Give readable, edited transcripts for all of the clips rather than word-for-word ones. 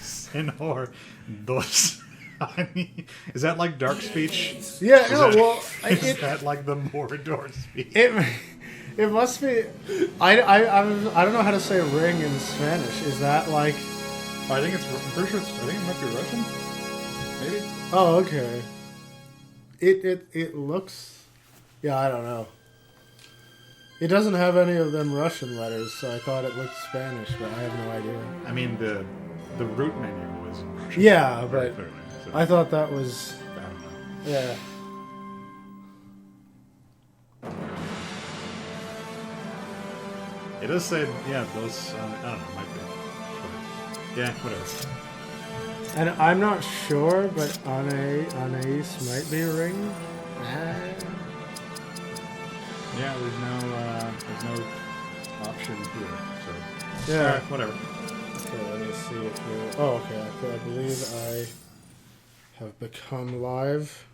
Senor dos. Is that like dark speech? Yeah, is that like the Mordor speech? It must be. I don't know how to say ring in Spanish. Is that like? I think it's. I'm pretty sure it's. I think it might be Russian. Maybe. Oh, okay. It looks. Yeah, I don't know. It doesn't have any of them Russian letters, so I thought it looked Spanish, but I have no idea. I mean, the root menu was Russian. Yeah, but clearly, so. I thought that was. I don't know. Yeah. It does say, yeah, those. I don't know, might be. But, yeah, whatever. And I'm not sure, but Anais might be a ring. Yeah, there's no option here. So Yeah, whatever. Okay, let me see it here. Oh, okay. I believe I have become live,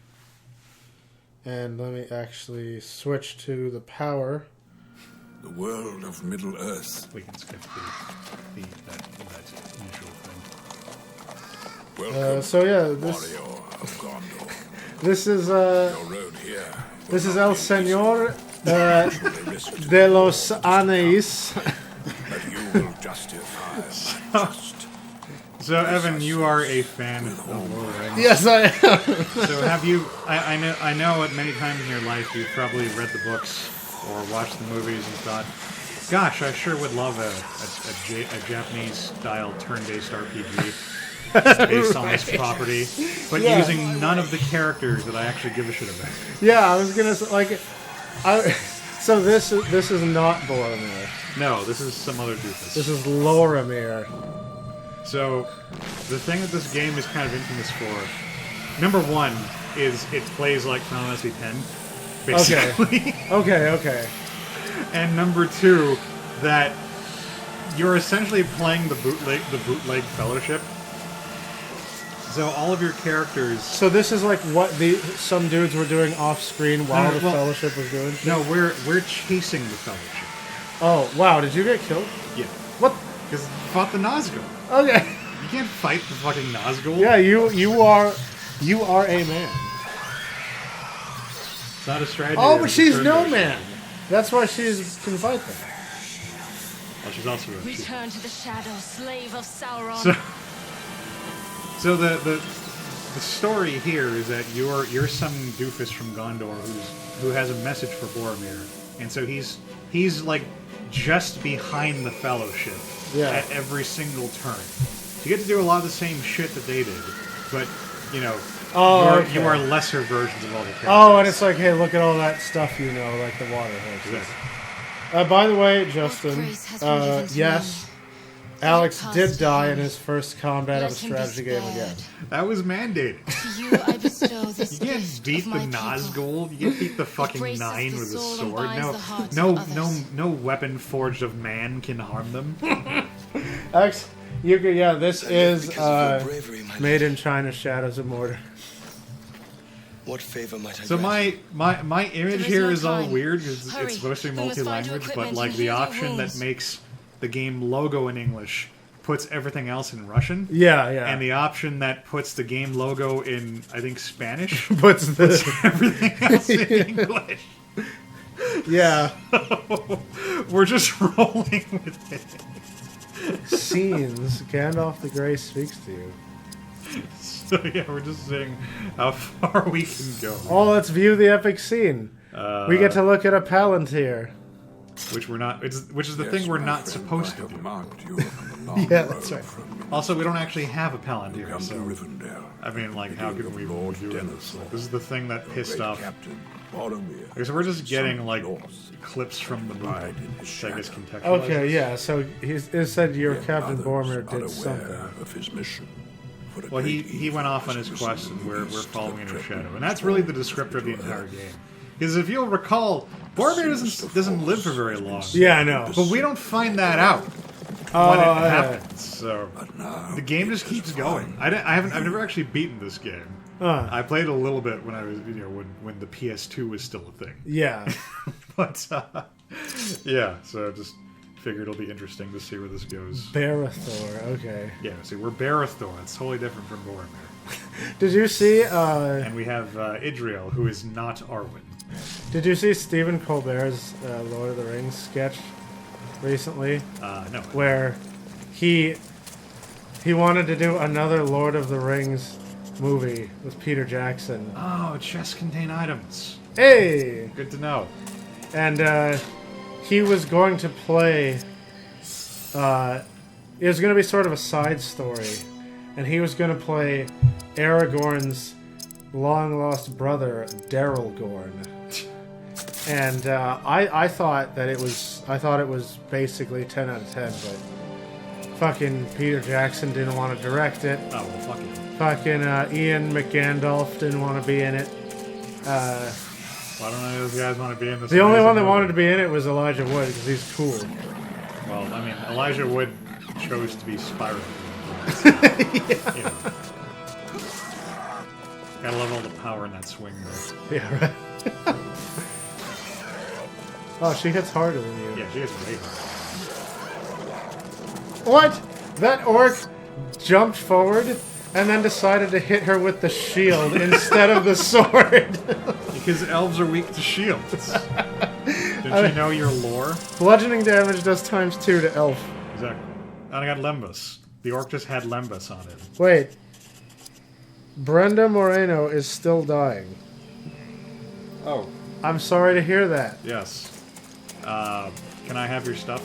and let me actually switch to the power. The world of Middle Earth. We can skip that usual thing. Welcome, So yeah, warrior of Gondor. this is Your road here. this is El Señor de los Anais. But you will justify my trust. So Evan, you are a fan of Lord of the Rings. Yes, I am. So have you? I know at many times in your life you've probably read the books or watched the movies and thought, "Gosh, I sure would love a Japanese-style turn-based RPG based on this property, but using none of the characters that I actually give a shit about." Yeah, I was gonna say, so this is not Boromir. No, this is some other doofus. This is Loramir. So, the thing that this game is kind of infamous for, number one, is it plays like Final Fantasy X, basically. Okay. And number two, that you're essentially playing the bootleg Fellowship. So all of your characters. So this is like what some dudes were doing off screen while the Fellowship was doing shit? No, we're chasing the Fellowship. Oh wow! Did you get killed? Yeah. What? Because you fought the Nazgul. Okay. You can't fight the fucking Nazgul. Yeah, you are a man. It's not a strategy. Oh, but she's no man. That's why she can fight them. Well, she's also a. Return to the shadow, slave of Sauron. So the story here is that you're some doofus from Gondor who has a message for Boromir, and so he's like just behind the Fellowship at every single turn. So you get to do a lot of the same shit that they did, but you know you are lesser versions of all the characters. Oh, and it's like, hey, look at all that stuff you know, like the water horses. By the way, Justin, yes. Alex did die in his first combat of a strategy game again. That was mandated. To you I bestow this You can't beat the Nazgul. You can't beat the fucking Nine with a sword. No weapon forged of man can harm them. Alex, this is made in China, Shadows of Mordor. What favor might I So grant? my image here no is all time. weird because Hurry. it's supposed to be We must find your multi-language, but equipment like and the heal your option that wounds. makes the game logo in English puts everything else in Russian. Yeah. And the option that puts the game logo in, I think, Spanish puts everything else in English. Yeah. We're just rolling with it. Scenes. Gandalf the Grey speaks to you. So yeah, we're just seeing how far we can go. Oh, let's view the epic scene. We get to look at a Palantir. Which we're not. Which is the thing we're not supposed to do. Yeah, that's right. Also, we don't actually have a Palantir, so Rivendell. I mean, like, how can we do this? Like, this is the thing that pissed off. Captain Boromir. Okay, so we're just getting like North. clips from the movie. Died in his Which I guess shadow. contextualizes. Okay, yeah, so it said your Yet Captain others Boromir did unaware something. of his mission. For a Well, he great went evil off on his was quest, risen and we're east following in that his shadow, threatened and that's really the descriptor of the entire game. Because if you'll recall, Boromir doesn't live for very long. Yeah, I know. But we don't find that out when it happens. So the game just keeps going. I've never actually beaten this game. I played a little bit when I was, when the PS2 was still a thing. Yeah. But yeah, so just figure it'll be interesting to see where this goes. Barathor, okay. Yeah, see, we're Barathor. It's totally different from Boromir. Did you see, And we have Idriel, who is not Arwen. Did you see Stephen Colbert's Lord of the Rings sketch recently? No. Where he wanted to do another Lord of the Rings movie with Peter Jackson. Oh, chests contain items. Hey! Good to know. And he was going to play... it was going to be sort of a side story. And he was going to play Aragorn's long-lost brother, Darrelgorn. And I thought that it was... I thought it was basically 10 out of 10, but... Fucking Peter Jackson didn't want to direct it. Oh, well, fuck it. Fucking Ian McGandalf didn't want to be in it. Why don't any of those guys want to be in this? The only one that movie? wanted to be in it was Elijah Wood, because he's cool. Well, I mean, Elijah Wood chose to be Spyro. Yeah. You know. Gotta love all the power in that swing, though. Yeah, right. Oh, she hits harder than you. Yeah, she is way hard. What? That orc jumped forward and then decided to hit her with the shield instead of the sword. Because elves are weak to shields. Did you know your lore? Bludgeoning damage does ×2 to elf. Exactly. And I got Lembas. The orc just had Lembas on it. Wait. Brenda Moreno is still dying. Oh. I'm sorry to hear that. Yes. Can I have your stuff?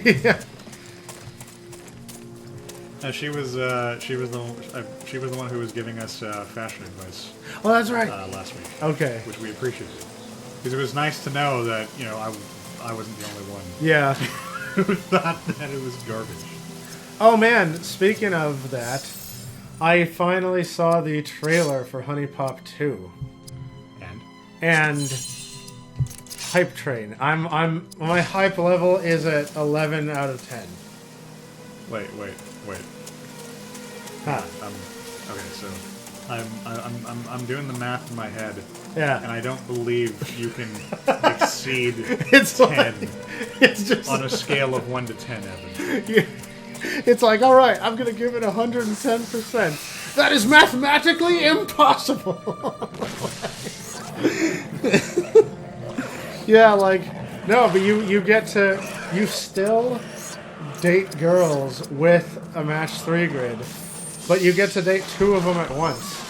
Yeah. She was the one who was giving us fashion advice Oh, that's right. last week, Okay. which we appreciated because it was nice to know that I wasn't the only one Yeah. who thought that it was garbage. Oh man, speaking of that, I finally saw the trailer for Honey Pop 2. And hype train. My hype level is at 11 out of 10. Wait. Huh. Okay, so I'm doing the math in my head, and Yeah. I don't believe you can exceed It's 10 like, it's just on a scale of 1 to 10, Evan. it's like, all right, I'm going to give it 110%. That is mathematically impossible. Yeah, like, no, but you still date girls with a match 3 grid, but you get to date 2 of them at once.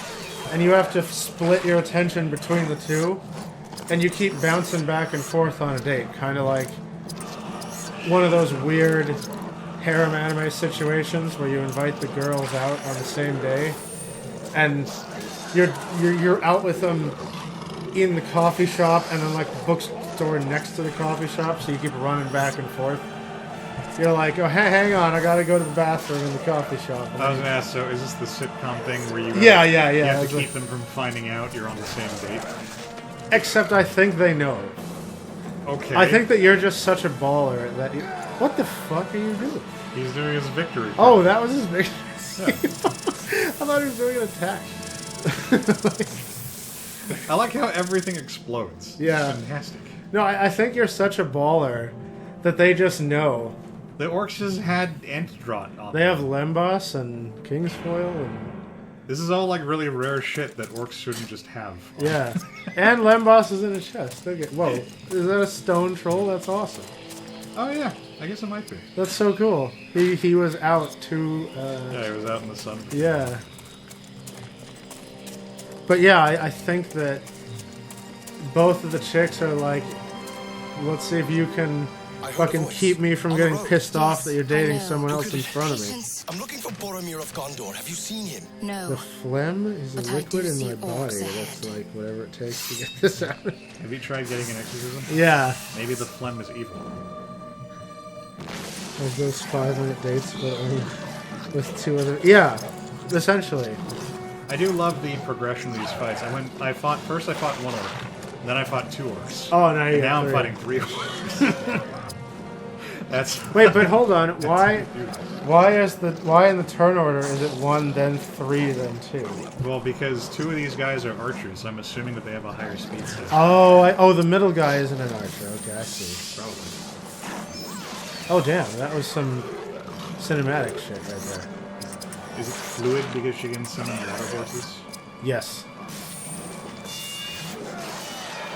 And you have to split your attention between the 2, and you keep bouncing back and forth on a date, kind of like one of those weird harem anime situations where you invite the girls out on the same day, and you're out with them in the coffee shop, and then like the bookstore next to the coffee shop, so you keep running back and forth. You're like, oh, hey, hang on, I gotta go to the bathroom in the coffee shop. I was gonna ask, so is this the sitcom thing where you Yeah. you have That's to keep them from finding out you're on the same date? Except I think they know. Okay. I think that you're just such a baller that you... What the fuck are you doing? He's doing his victory. Oh, that was his big... I thought he was doing an attack. I like how everything explodes. Yeah. It's fantastic. No, I think you're such a baller that they just know. The orcs just had Antidrot on They them. have Lembas and Kingsfoil and... This is all like really rare shit that orcs shouldn't just have. Yeah. And Lembas is in a chest. Okay. Whoa. Is that a stone troll? That's awesome. Oh yeah, I guess it might be. That's so cool. He was out to... Yeah, he was out in the sun. Yeah. But yeah, I think that both of the chicks are like, let's see if you can I heard a fucking voice keep me from on the getting road. pissed off that you're dating know. someone else in front of me. I'm looking for Boromir of Gondor. Have you seen him? The No. phlegm is a But I liquid do in see my body. orcs That's ahead. like whatever it takes to get this out. Have you tried getting an exorcism? Yeah. Maybe the phlegm is evil. Like those 5-minute dates, but with 2 other... Yeah, essentially. I do love the progression of these fights. First I fought 1 orc, then I fought 2 orcs. Oh, now you And got now I'm 3. fighting 3 orcs. That's Wait, but hold on. Why in the turn order is it 1, then 3, then 2? well because 2 of these guys are archers, so I'm assuming that they have a higher speed set. Oh, the middle guy isn't an archer. Okay, I see. Probably. Oh damn, that was some cinematic shit right there. Is it fluid because she can summon water horses? Yes.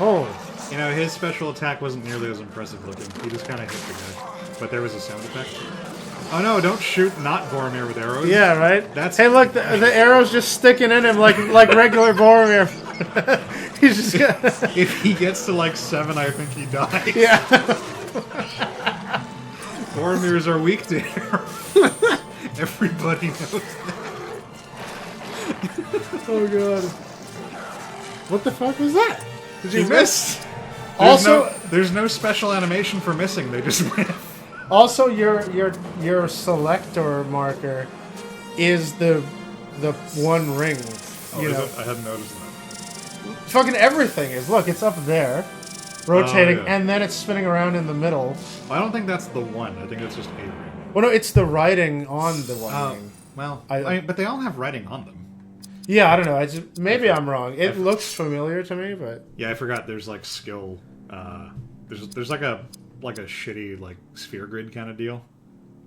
Oh. You know, his special attack wasn't nearly as impressive looking. He just kind of hit the guy. But there was a sound effect. Oh no, don't shoot not Boromir with arrows. Yeah, right? That's... Hey look, the arrow's just sticking in him like regular Boromir. He's just got... If he gets to like 7, I think he dies. Yeah. Boromirs are weak to arrows. Everybody knows that. Oh god. What the fuck was that? Did He you missed! There's no special animation for missing, they just win. Also, your selector marker is the one ring. You know, I hadn't noticed that. fucking everything is. Look, it's up there, rotating, Oh, yeah. and then it's spinning around in the middle. I don't think that's the one. I think it's just a ring. Well, no, it's the writing on the one ring. Well, I- but they all have writing on them. Yeah, I don't know. Maybe I'm wrong. It looks familiar to me, but Yeah, I forgot. There's like skill. There's like a shitty like sphere grid kind of deal,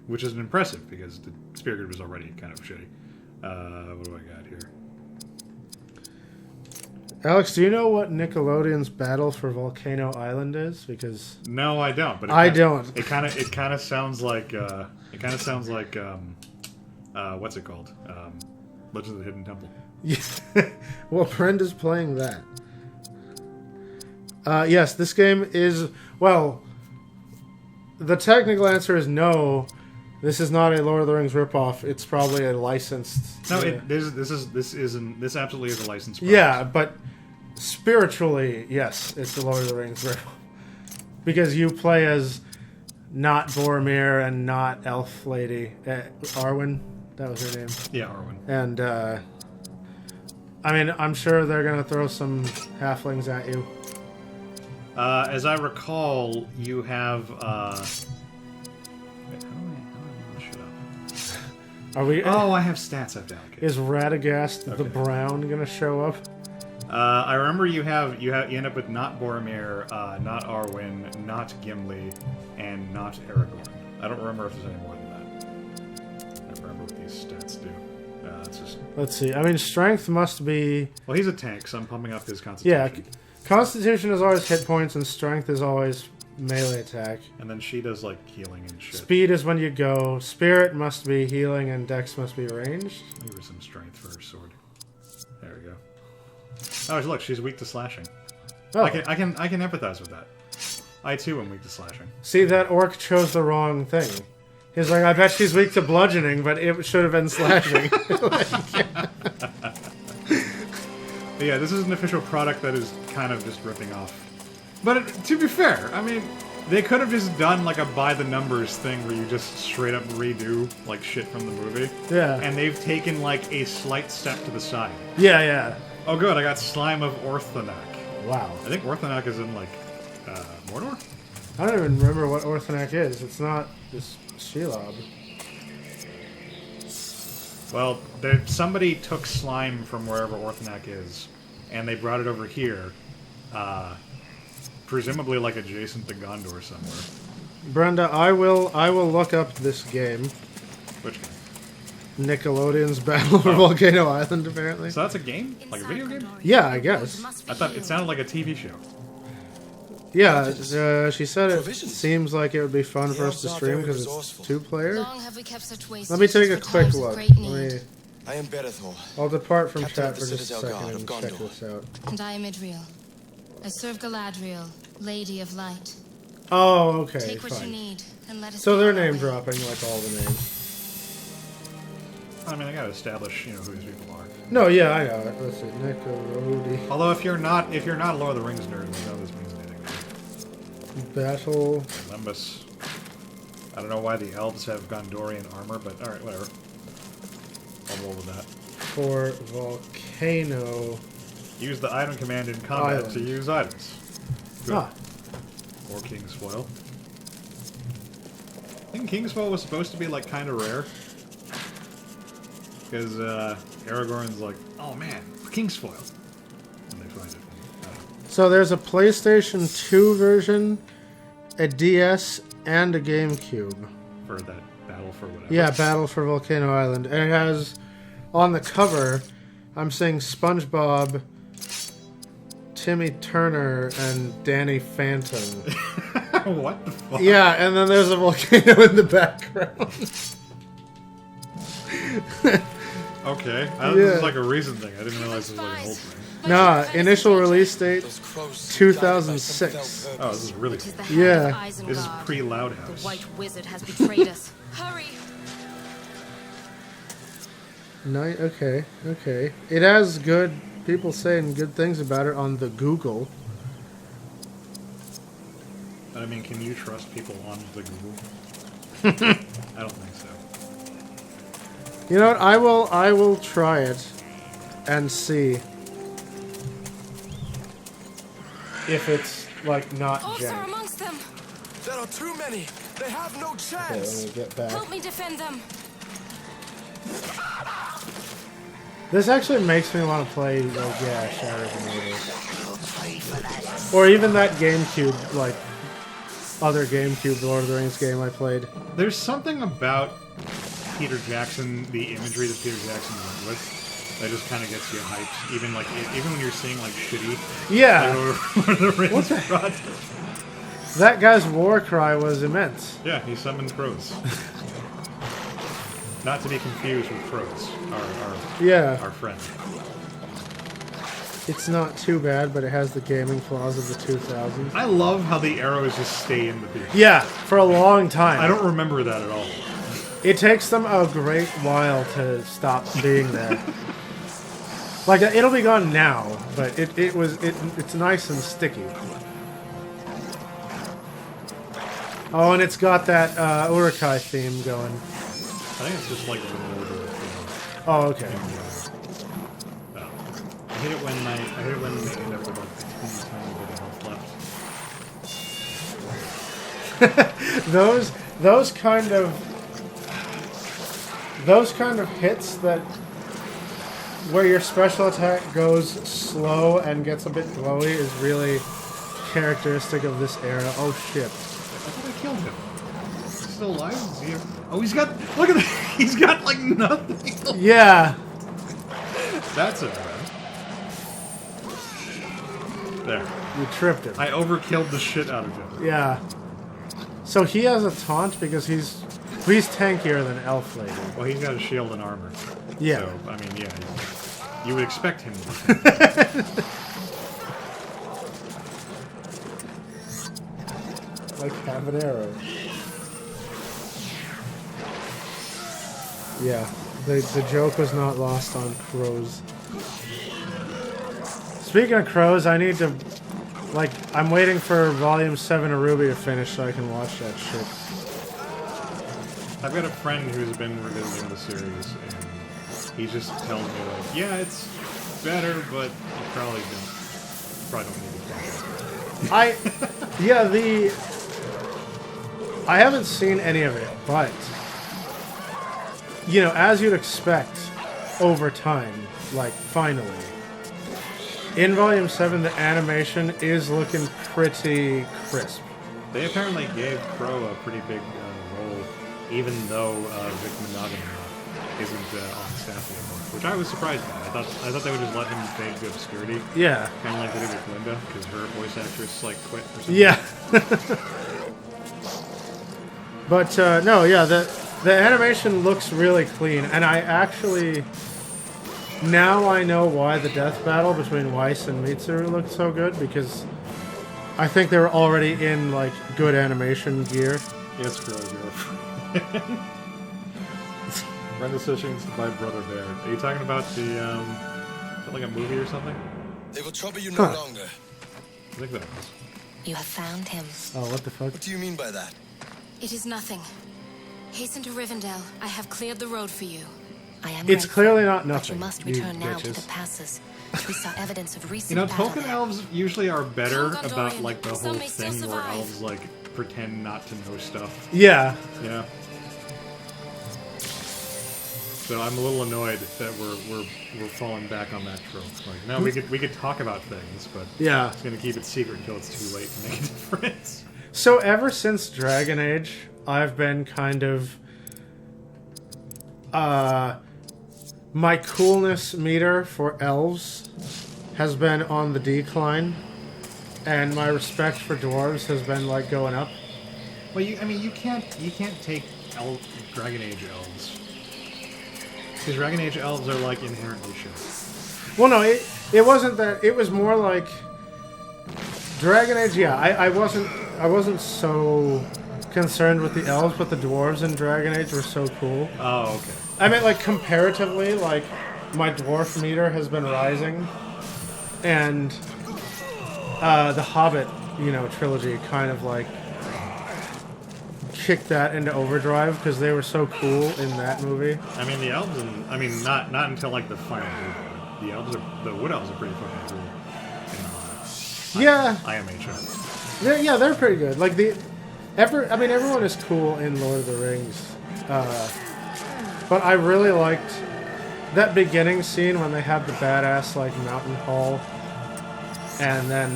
which is impressive because the sphere grid was already kind of shitty. What do I got here? Alex, do you know what Nickelodeon's Battle for Volcano Island is? Because No, I don't. But I don't. It kind of sounds like what's it called? Legends of the Hidden Temple. well, Brenda's playing that. Yes, this game is... Well, the technical answer is no. This is not a Lord of the Rings ripoff. It's probably a licensed... No, this absolutely is a licensed product. Yeah, but spiritually, yes, it's the Lord of the Rings ripoff. Because you play as not Boromir and not Elf Lady. Arwen, that was her name. Yeah, Arwen. And, I mean, I'm sure they're going to throw some halflings at you. As I recall, you have. Wait, how do I move this shit up? Are we? Oh, I have stats I've allocated. Is Radagast the Brown going to show up? I remember you end up with not Boromir, not Arwen, not Gimli, and not Aragorn. I don't remember if there's any more than that. I don't remember what these stats do. It's just... Let's see. I mean, strength must be... Well, he's a tank, so I'm pumping up his constitution. Yeah, constitution is always hit points, and strength is always melee attack. And then she does, like, healing and shit. Speed is when you go. Spirit must be healing, and dex must be ranged. Give her some strength for her sword. There we go. Oh, look, she's weak to slashing. Oh. I can empathize with that. I too am weak to slashing. See, that orc chose the wrong thing. He's like, I bet she's weak to bludgeoning, but it should have been slashing. But yeah, this is an official product that is kind of just ripping off. But to be fair, I mean, they could have just done like a by the numbers thing where you just straight up redo like shit from the movie. Yeah. And they've taken like a slight step to the side. Yeah, yeah. Oh good, I got Slime of Orthonak. Wow. I think Orthonak is in like Mordor? I don't even remember what Orthonak is. It's not this Shelob. Well, somebody took slime from wherever Orthonak is, and they brought it over here, presumably like adjacent to Gondor somewhere. Brenda, I will look up this game. Which game? Nickelodeon's Battle for Volcano Island, apparently. So that's a game? Like a video game? Yeah, I guess. I thought it sounded like a TV show. Yeah, she said it seems like it would be fun for us to stream because it's 2-player. Long have we kept such waste Let me take a for quick times of look. great need. I am Berethor. I'll depart from Captain chat of the for just a Citadel second Guard and of check Gondor. this out. And I am Idriel. I serve Galadriel, Lady of Light. Oh, okay, Take what you fine. need and let us So be they're on our name way. dropping like all the names. I mean, I gotta establish, who these people are. No, yeah, I know it. Let's see, Nickelodeon. Although if you're not a Lord of the Rings nerd, you know this means anything. Battle. Limbus. I don't know why the elves have Gondorian armor, but alright, whatever. I'll roll with that. For Volcano. Use the item command in combat Island. to use items. Good. Ah, Or Kingsfoil. I think Kingsfoil was supposed to be, like, kind of rare. Because, Aragorn's like, oh man, Kingsfoil. And they find it. so there's a PlayStation 2 version, a DS, and a GameCube. For that battle for whatever. Yeah, Battle for Volcano Island. And it has, on the cover, I'm seeing SpongeBob, Timmy Turner, and Danny Phantom. What the fuck? Yeah, and then there's a volcano in the background. Okay. This is like a recent thing. I didn't realize this was like an old thing. Nah, initial release date, Those crows 2006. died by Oh, this is really It is cool. the Yeah. hand of Isengard. This is pre-Loud The House. White Wizard has betrayed us. Hurry! Okay. It has good people saying good things about it on the Google. I mean, can you trust people on the Google? I don't think so. You know what? I will try it and see if it's like not Orcs are jank. amongst them. There are too many. They have no Okay, chance. let me get back. Help me defend them. This actually makes me want to play like Shattered Immortals. Or even that GameCube, like other GameCube Lord of the Rings game I played. There's something about Peter Jackson, the imagery that Peter Jackson went with, that just kind of gets you hyped. Even like even when you're seeing like shitty Yeah, Lord of the Rings What the- project. that guy's war cry was immense. Yeah, he summoned crows. Not to be confused with crows, Yeah, our friend. it's not too bad, but it has the gaming flaws of the 2000s. I love how the arrows just stay in the beak. Yeah, for a long time. I don't remember that at all. It takes them a great while to stop being there. Like it'll be gone now, but it's nice and sticky. Oh, and it's got that Urukai theme going. I think it's just like the order. Oh, okay. I hate it when they end up with like teeny tiny bit of health left. Those kind of hits that where your special attack goes slow and gets a bit glowy is really characteristic of this era. Oh shit. I thought I killed him. He's still alive? Is he... Oh, he's got... Look at that! He's got, like, nothing. Yeah. That's a bad. There. You tripped him. I overkilled the shit out of him. Yeah. So he has a taunt because he's tankier than Elf Lady. Well, he's got a shield and armor. Yeah. So, I mean, yeah. You would expect him to be. Like habanero. Yeah, the joke was not lost on crows. Speaking of crows, I need to, like, I'm waiting for Volume 7 of Ruby to finish so I can watch that shit. I've got a friend who's been revisiting the series, and he just tells me, like, yeah, it's better, but you probably don't need to watch it. I haven't seen any of it, but, you know, as you'd expect, over time, like, finally, in Volume 7, the animation is looking pretty crisp. They apparently gave Crow a pretty big role, even though Vic Monogamy isn't on staff anymore, which I was surprised by. I thought they would just let him fade to obscurity, Yeah. kind of like they did with Linda, because her voice actress like quit or something. Yeah. But, no, yeah, the animation looks really clean, and I actually... Now I know why the death battle between Weiss and Mitsuru looked so good, because I think they were already in, like, good animation gear. Yes, Crow girlfriend. Brenda says she wants to buy Brother Bear. Are you talking about the, is that like a movie or something? They will trouble you no longer. I think that was. You have found him. Oh, what the fuck? What do you mean by that? It is nothing. Hasten to Rivendell. I have cleared the road for you. I am It's grateful, clearly not but nothing, you must you return now to bitches. the passes. We saw evidence of recent You know, battle Tolkien there. elves usually are better Come, about Gondorian. like the Some whole may still thing where survive. elves like pretend not to know stuff. Yeah. Yeah. So I'm a little annoyed that we're falling back on that trope. Like, no, we could talk about things, but Yeah. it's gonna keep it secret until it's too late to make a difference. So ever since Dragon Age, I've been kind of my coolness meter for elves has been on the decline, and my respect for dwarves has been like going up. Well, you can't take Dragon Age elves, because Dragon Age elves are like inherently shit. Well, no, it wasn't that. It was more like Dragon Age. Yeah, I wasn't so concerned with the elves, but the dwarves in Dragon Age were so cool. Oh, okay. I meant like comparatively, like my dwarf meter has been rising, and the Hobbit, trilogy kind of like kicked that into overdrive because they were so cool in that movie. I mean, the elves, not until like the final movie. The wood elves are pretty fucking cool. Yeah, IMH. they're pretty good. Like everyone is cool in Lord of the Rings, but I really liked that beginning scene when they had the badass like mountain hall, and then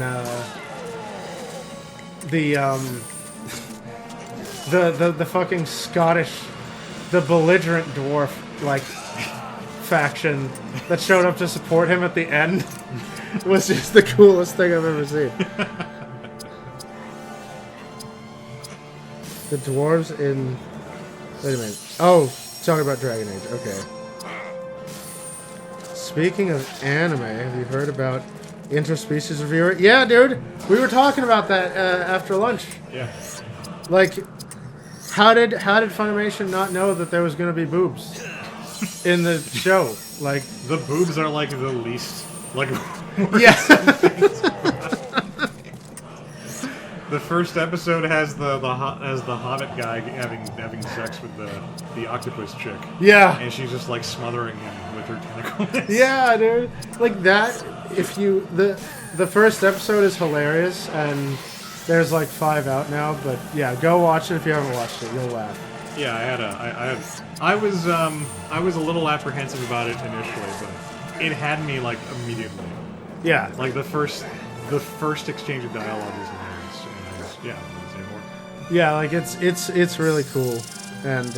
the fucking Scottish, the belligerent dwarf like faction that showed up to support him at the end was just the coolest thing I've ever seen. The dwarves in... Wait a minute. Oh, talking about Dragon Age. Okay. Speaking of anime, have you heard about Interspecies Reviewer? Yeah, dude! We were talking about that after lunch. Yeah. Like, how did Funimation not know that there was going to be boobs in the show? Like, the boobs are like the least... Like... yeah. The first episode has the Hobbit guy having sex with the octopus chick. Yeah. And she's just like smothering him with her tentacles. Yeah, dude. Like that. If you the first episode is hilarious, and there's like 5 out now. But yeah, go watch it if you haven't watched it. You'll laugh. Yeah, I was a little apprehensive about it initially, but it had me like immediately. Yeah. Like the first exchange of dialogue is hilarious. Yeah, yeah, like it's really cool, and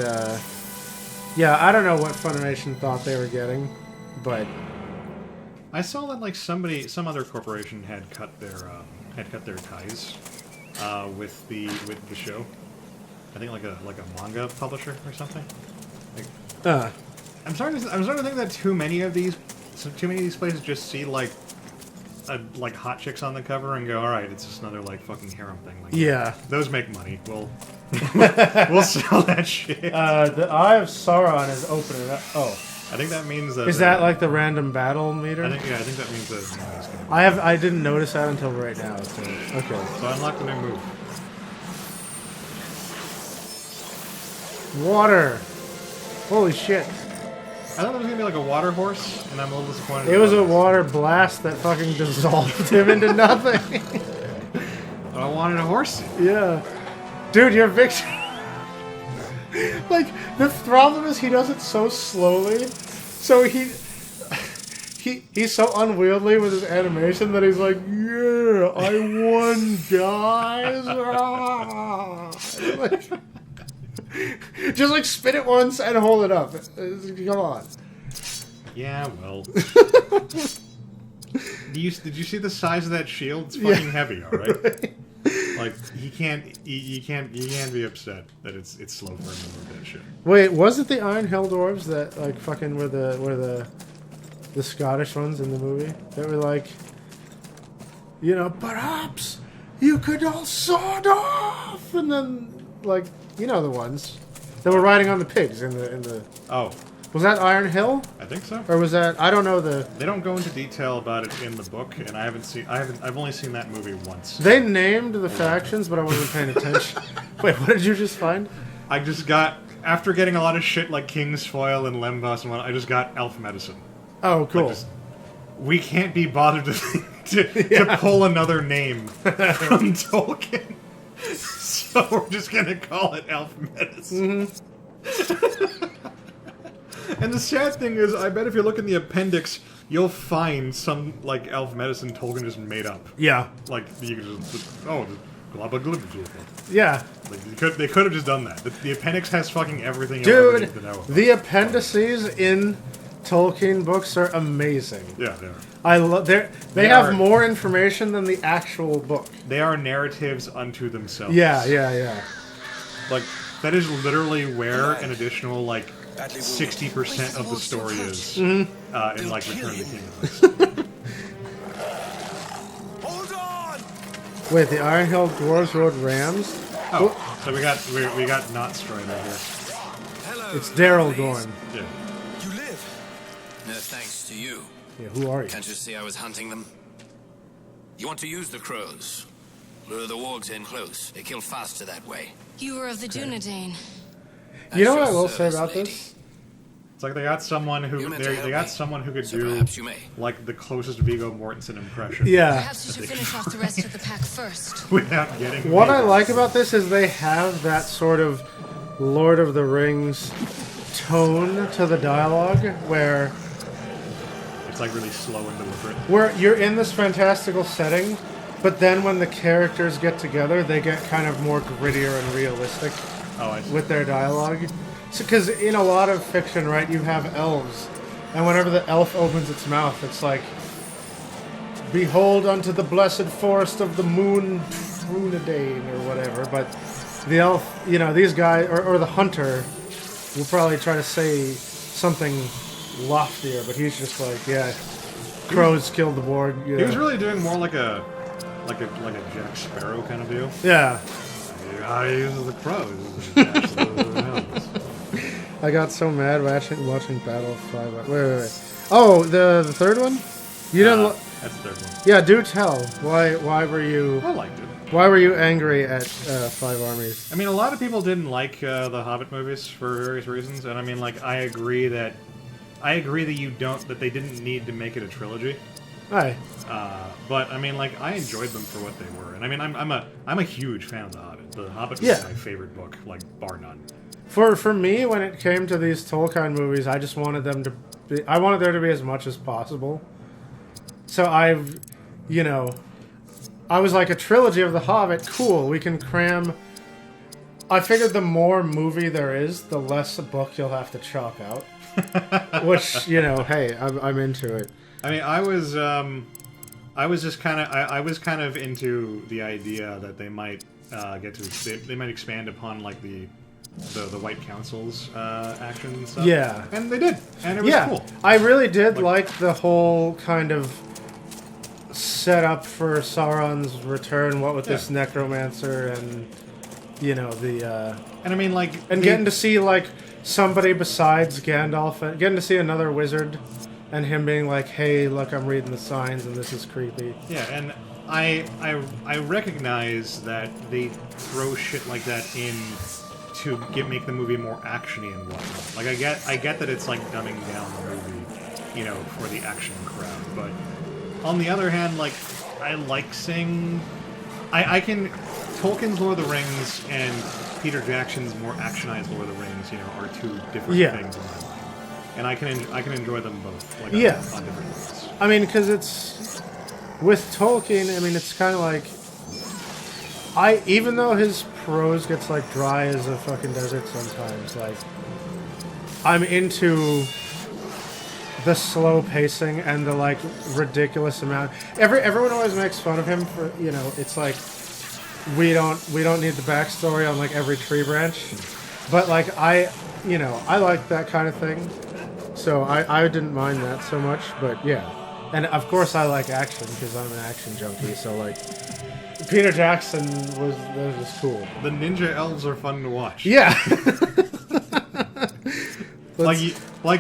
yeah, I don't know what Funimation thought they were getting, but I saw that like some other corporation had cut their ties with the show. I think like a manga publisher or something. Like, I'm starting to think that too many of these places just see like hot chicks on the cover and go, all right, it's just another like fucking harem thing. Like, yeah, those make money. We'll sell that shit. The Eye of Sauron is opening up. Oh, I think that means that. Is that like the random battle meter? I think that means that. It's gonna be I didn't notice that until right now. So, okay. So I unlocked a new move. Water. Holy shit. I thought it was gonna be like a water horse, and I'm a little disappointed. It was a water blast that fucking dissolved him into nothing. But I wanted a horse. Yeah. Dude, your victory... Like, the problem is he does it so slowly, so he's so unwieldy with his animation that he's like, yeah, I won, guys. Like, just like spin it once and hold it up. Come on. Yeah, well. Did you see the size of that shield? It's fucking heavy, all right. Like you can't be upset that it's slow for him to move that shit. Wait, was it the Iron Hill dwarves that like fucking were the Scottish ones in the movie that were like, perhaps you could all sawed off, and then like the ones that were riding on the pigs in the. Oh. Was that Iron Hill? I think so. Or was that... I don't know the... They don't go into detail about it in the book, and I've only seen that movie once. They named the factions, but I wasn't paying attention. Wait, what did you just find? I just got... After getting a lot of shit like King's Foil and Lembas and whatnot, I just got elf medicine. Oh, cool. Like we can't be bothered to pull another name from Tolkien. So we're just gonna call it elf medicine. Mm-hmm. And the sad thing is, I bet if you look in the appendix, you'll find some like elf medicine Tolkien just made up. Yeah. Like you just Glubba glubba. Yeah. Like, they could have just done that. The appendix has fucking everything you'll ever Dude, need to know about. the appendices in Tolkien books are amazing. Yeah, they are. I love they They have are- more information than the actual book. They are narratives unto themselves. Yeah. Like, that is literally where an additional, like, 60% of the story is in, like, Return of the King. Hold on! Wait, the Iron Hill Dwarves rode rams? Oh, so we got not Strider here. Hello. It's Daryl lovelies. Gorn. Yeah. You live! No thanks to you. Yeah, who are you? Can't you see I was hunting them? You want to use the crows? Lure the wargs in close. They kill faster that way. You were of the Dunedain. You know what At I your will say service, about lady. this? It's like they got someone who You meant to they help got me, someone who could so do perhaps you may. like the closest Viggo Mortensen impression. Yeah. Perhaps you should finish off the rest of the pack first. Without getting What I Viggo. like about this is they have that sort of Lord of the Rings tone to the dialogue where It's like really slow and deliberate. you're in this fantastical setting, but then when the characters get together, they get kind of more grittier and realistic Oh, I see. with their dialogue. Because in a lot of fiction, right, you have elves, and whenever the elf opens its mouth, it's like, "Behold unto the blessed forest of the moon, Trunadain," or whatever. But the elf, these guys, or the hunter, will probably try to say something loftier, but he's just like, yeah, crows killed the board. He was really doing more like a Jack Sparrow kind of deal. Yeah. I use the crows. Wait. I got so mad watching Battle 5. Wait. Oh, the third one? You didn't. That's the third one. Yeah, do tell. Why were you? I liked it. Why were you angry at Five Armies? I mean, a lot of people didn't like the Hobbit movies for various reasons, and I mean, like, I agree that that they didn't need to make it a trilogy. Aye. But I mean, like, I enjoyed them for what they were, and I mean, I'm a huge fan of the Hobbit. The Hobbit was Yeah. my favorite book, like bar none. For me, when it came to these Tolkien movies, I just wanted them to be. I wanted there to be as much as possible. So I was like, a trilogy of The Hobbit, cool. We can cram. I figured the more movie there is, the less a book you'll have to chop out. Which, hey, I'm into it. I mean, I was kind of into the idea that they might they might expand upon like the White Council's action and stuff. Yeah. And they did, and it was Yeah, cool. I really did like the whole kind of setup for Sauron's return. What with this necromancer and the And I mean, like, and getting to see like somebody besides Gandalf, and getting to see another wizard, and him being like, "Hey, look, I'm reading the signs, and this is creepy." yeah, and I recognize that they throw shit like that in to make the movie more actiony and whatnot. Like, I get that it's like dumbing down the movie, for the action crowd. But on the other hand, like, I like seeing, Tolkien's Lord of the Rings and Peter Jackson's more actionized Lord of the Rings, are two different things in my mind, and I can enjoy them both, like, on different levels. I mean, because it's with Tolkien. I mean, it's kind of like even though his prose gets like dry as a fucking desert sometimes, like I'm into the slow pacing and the like ridiculous amount. Everyone always makes fun of him for it's like we don't need the backstory on like every tree branch, but like I like that kind of thing, so I didn't mind that so much. But yeah, and of course I like action because I'm an action junkie. So like Peter Jackson was just cool. The ninja elves are fun to watch. Yeah.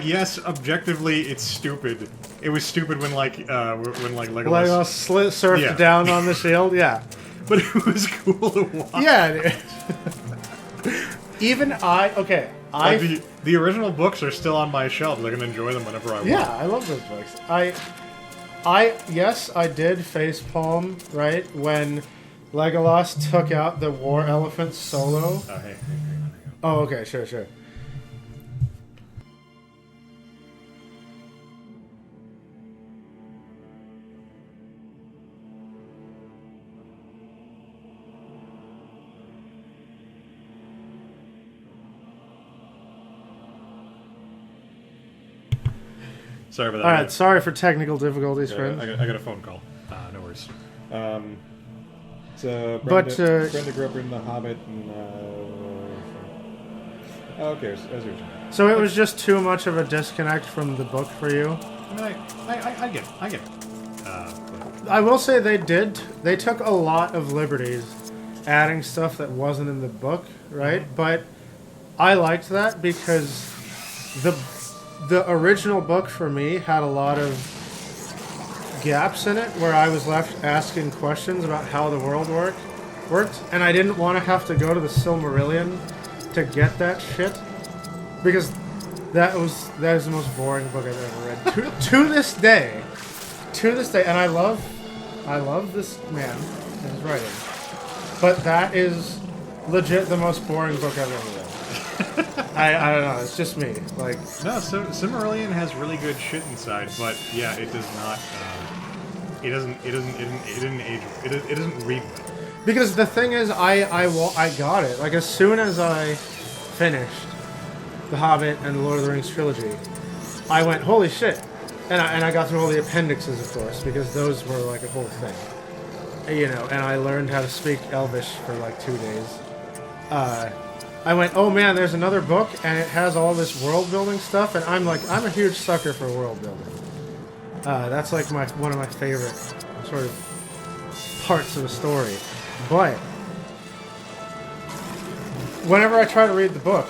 Yes, objectively, it's stupid. It was stupid when Legolas Legolas surfed down on the shield. Yeah. but it was cool to watch. Yeah. Even the original books are still on my shelves. I can enjoy them whenever I want. Yeah, I love those books. Yes, I did facepalm, right, when Legolas took out the war elephant solo. Oh, hey. Oh, okay, sure. Sorry about that. All right, sorry for technical difficulties, Yeah, friend. I got a phone call. No worries. So But, Brenda grew up in The Hobbit, and okay, as usual. So it was just too much of a disconnect from the book for you? I mean, I get it. But I will say they took a lot of liberties adding stuff that wasn't in the book, right? But I liked that because the original book for me had a lot of gaps in it where I was left asking questions about how the world worked, and I didn't want to have to go to the Silmarillion to get that shit because that is the most boring book I've ever read to this day, and I love this man and his writing, but that is legit the most boring book I've ever read. I don't know. It's just me. Like no, so Silmarillion has really good shit inside, but yeah, it does not. It doesn't age. It doesn't read well. because the thing is, I got it. Like as soon as I finished The Hobbit and the Lord of the Rings trilogy, I went, holy shit, and I got through all the appendixes, of course, because those were like a whole thing, you know. And I learned how to speak Elvish for like 2 days. I went, oh man, there's another book, and it has all this world building stuff, and I'm a huge sucker for world building. That's like one of my favorite sort of parts of a story. But whenever I try to read the book,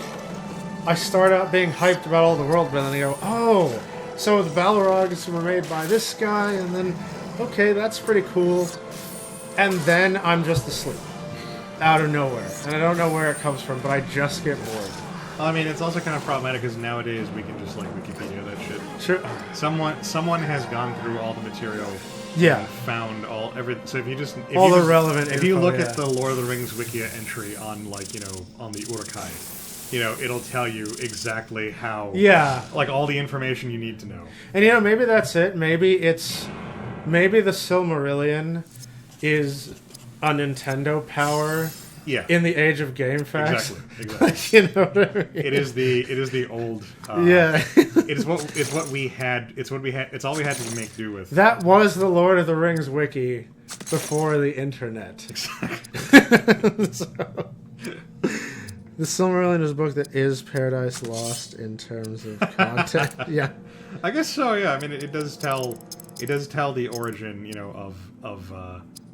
I start out being hyped about all the world building, and I go, oh, so the Balrogs were made by this guy, and then, okay, that's pretty cool. And then I'm just asleep. Out of nowhere. And I don't know where it comes from, but I just get bored. I mean, it's also kind of problematic because nowadays we can just like Wikipedia that shit. Sure. Someone has gone through all the material. Yeah. And found so if you just All the relevant If you info, look yeah. at the Lord of the Rings Wikia entry on on the Uruk-hai, it'll tell you exactly how. Yeah. Like all the information you need to know. And maybe that's it. Maybe the Silmarillion is a Nintendo power Yeah. in the age of game facts. Exactly. You know what I mean? It is the old. Yeah. It's what we had. It's all we had to make do with. That was the Lord of the Rings wiki before the internet. Exactly. So, the Silmarillion is a book that is Paradise Lost in terms of content. Yeah. I guess so. Yeah. I mean, it does tell the origin,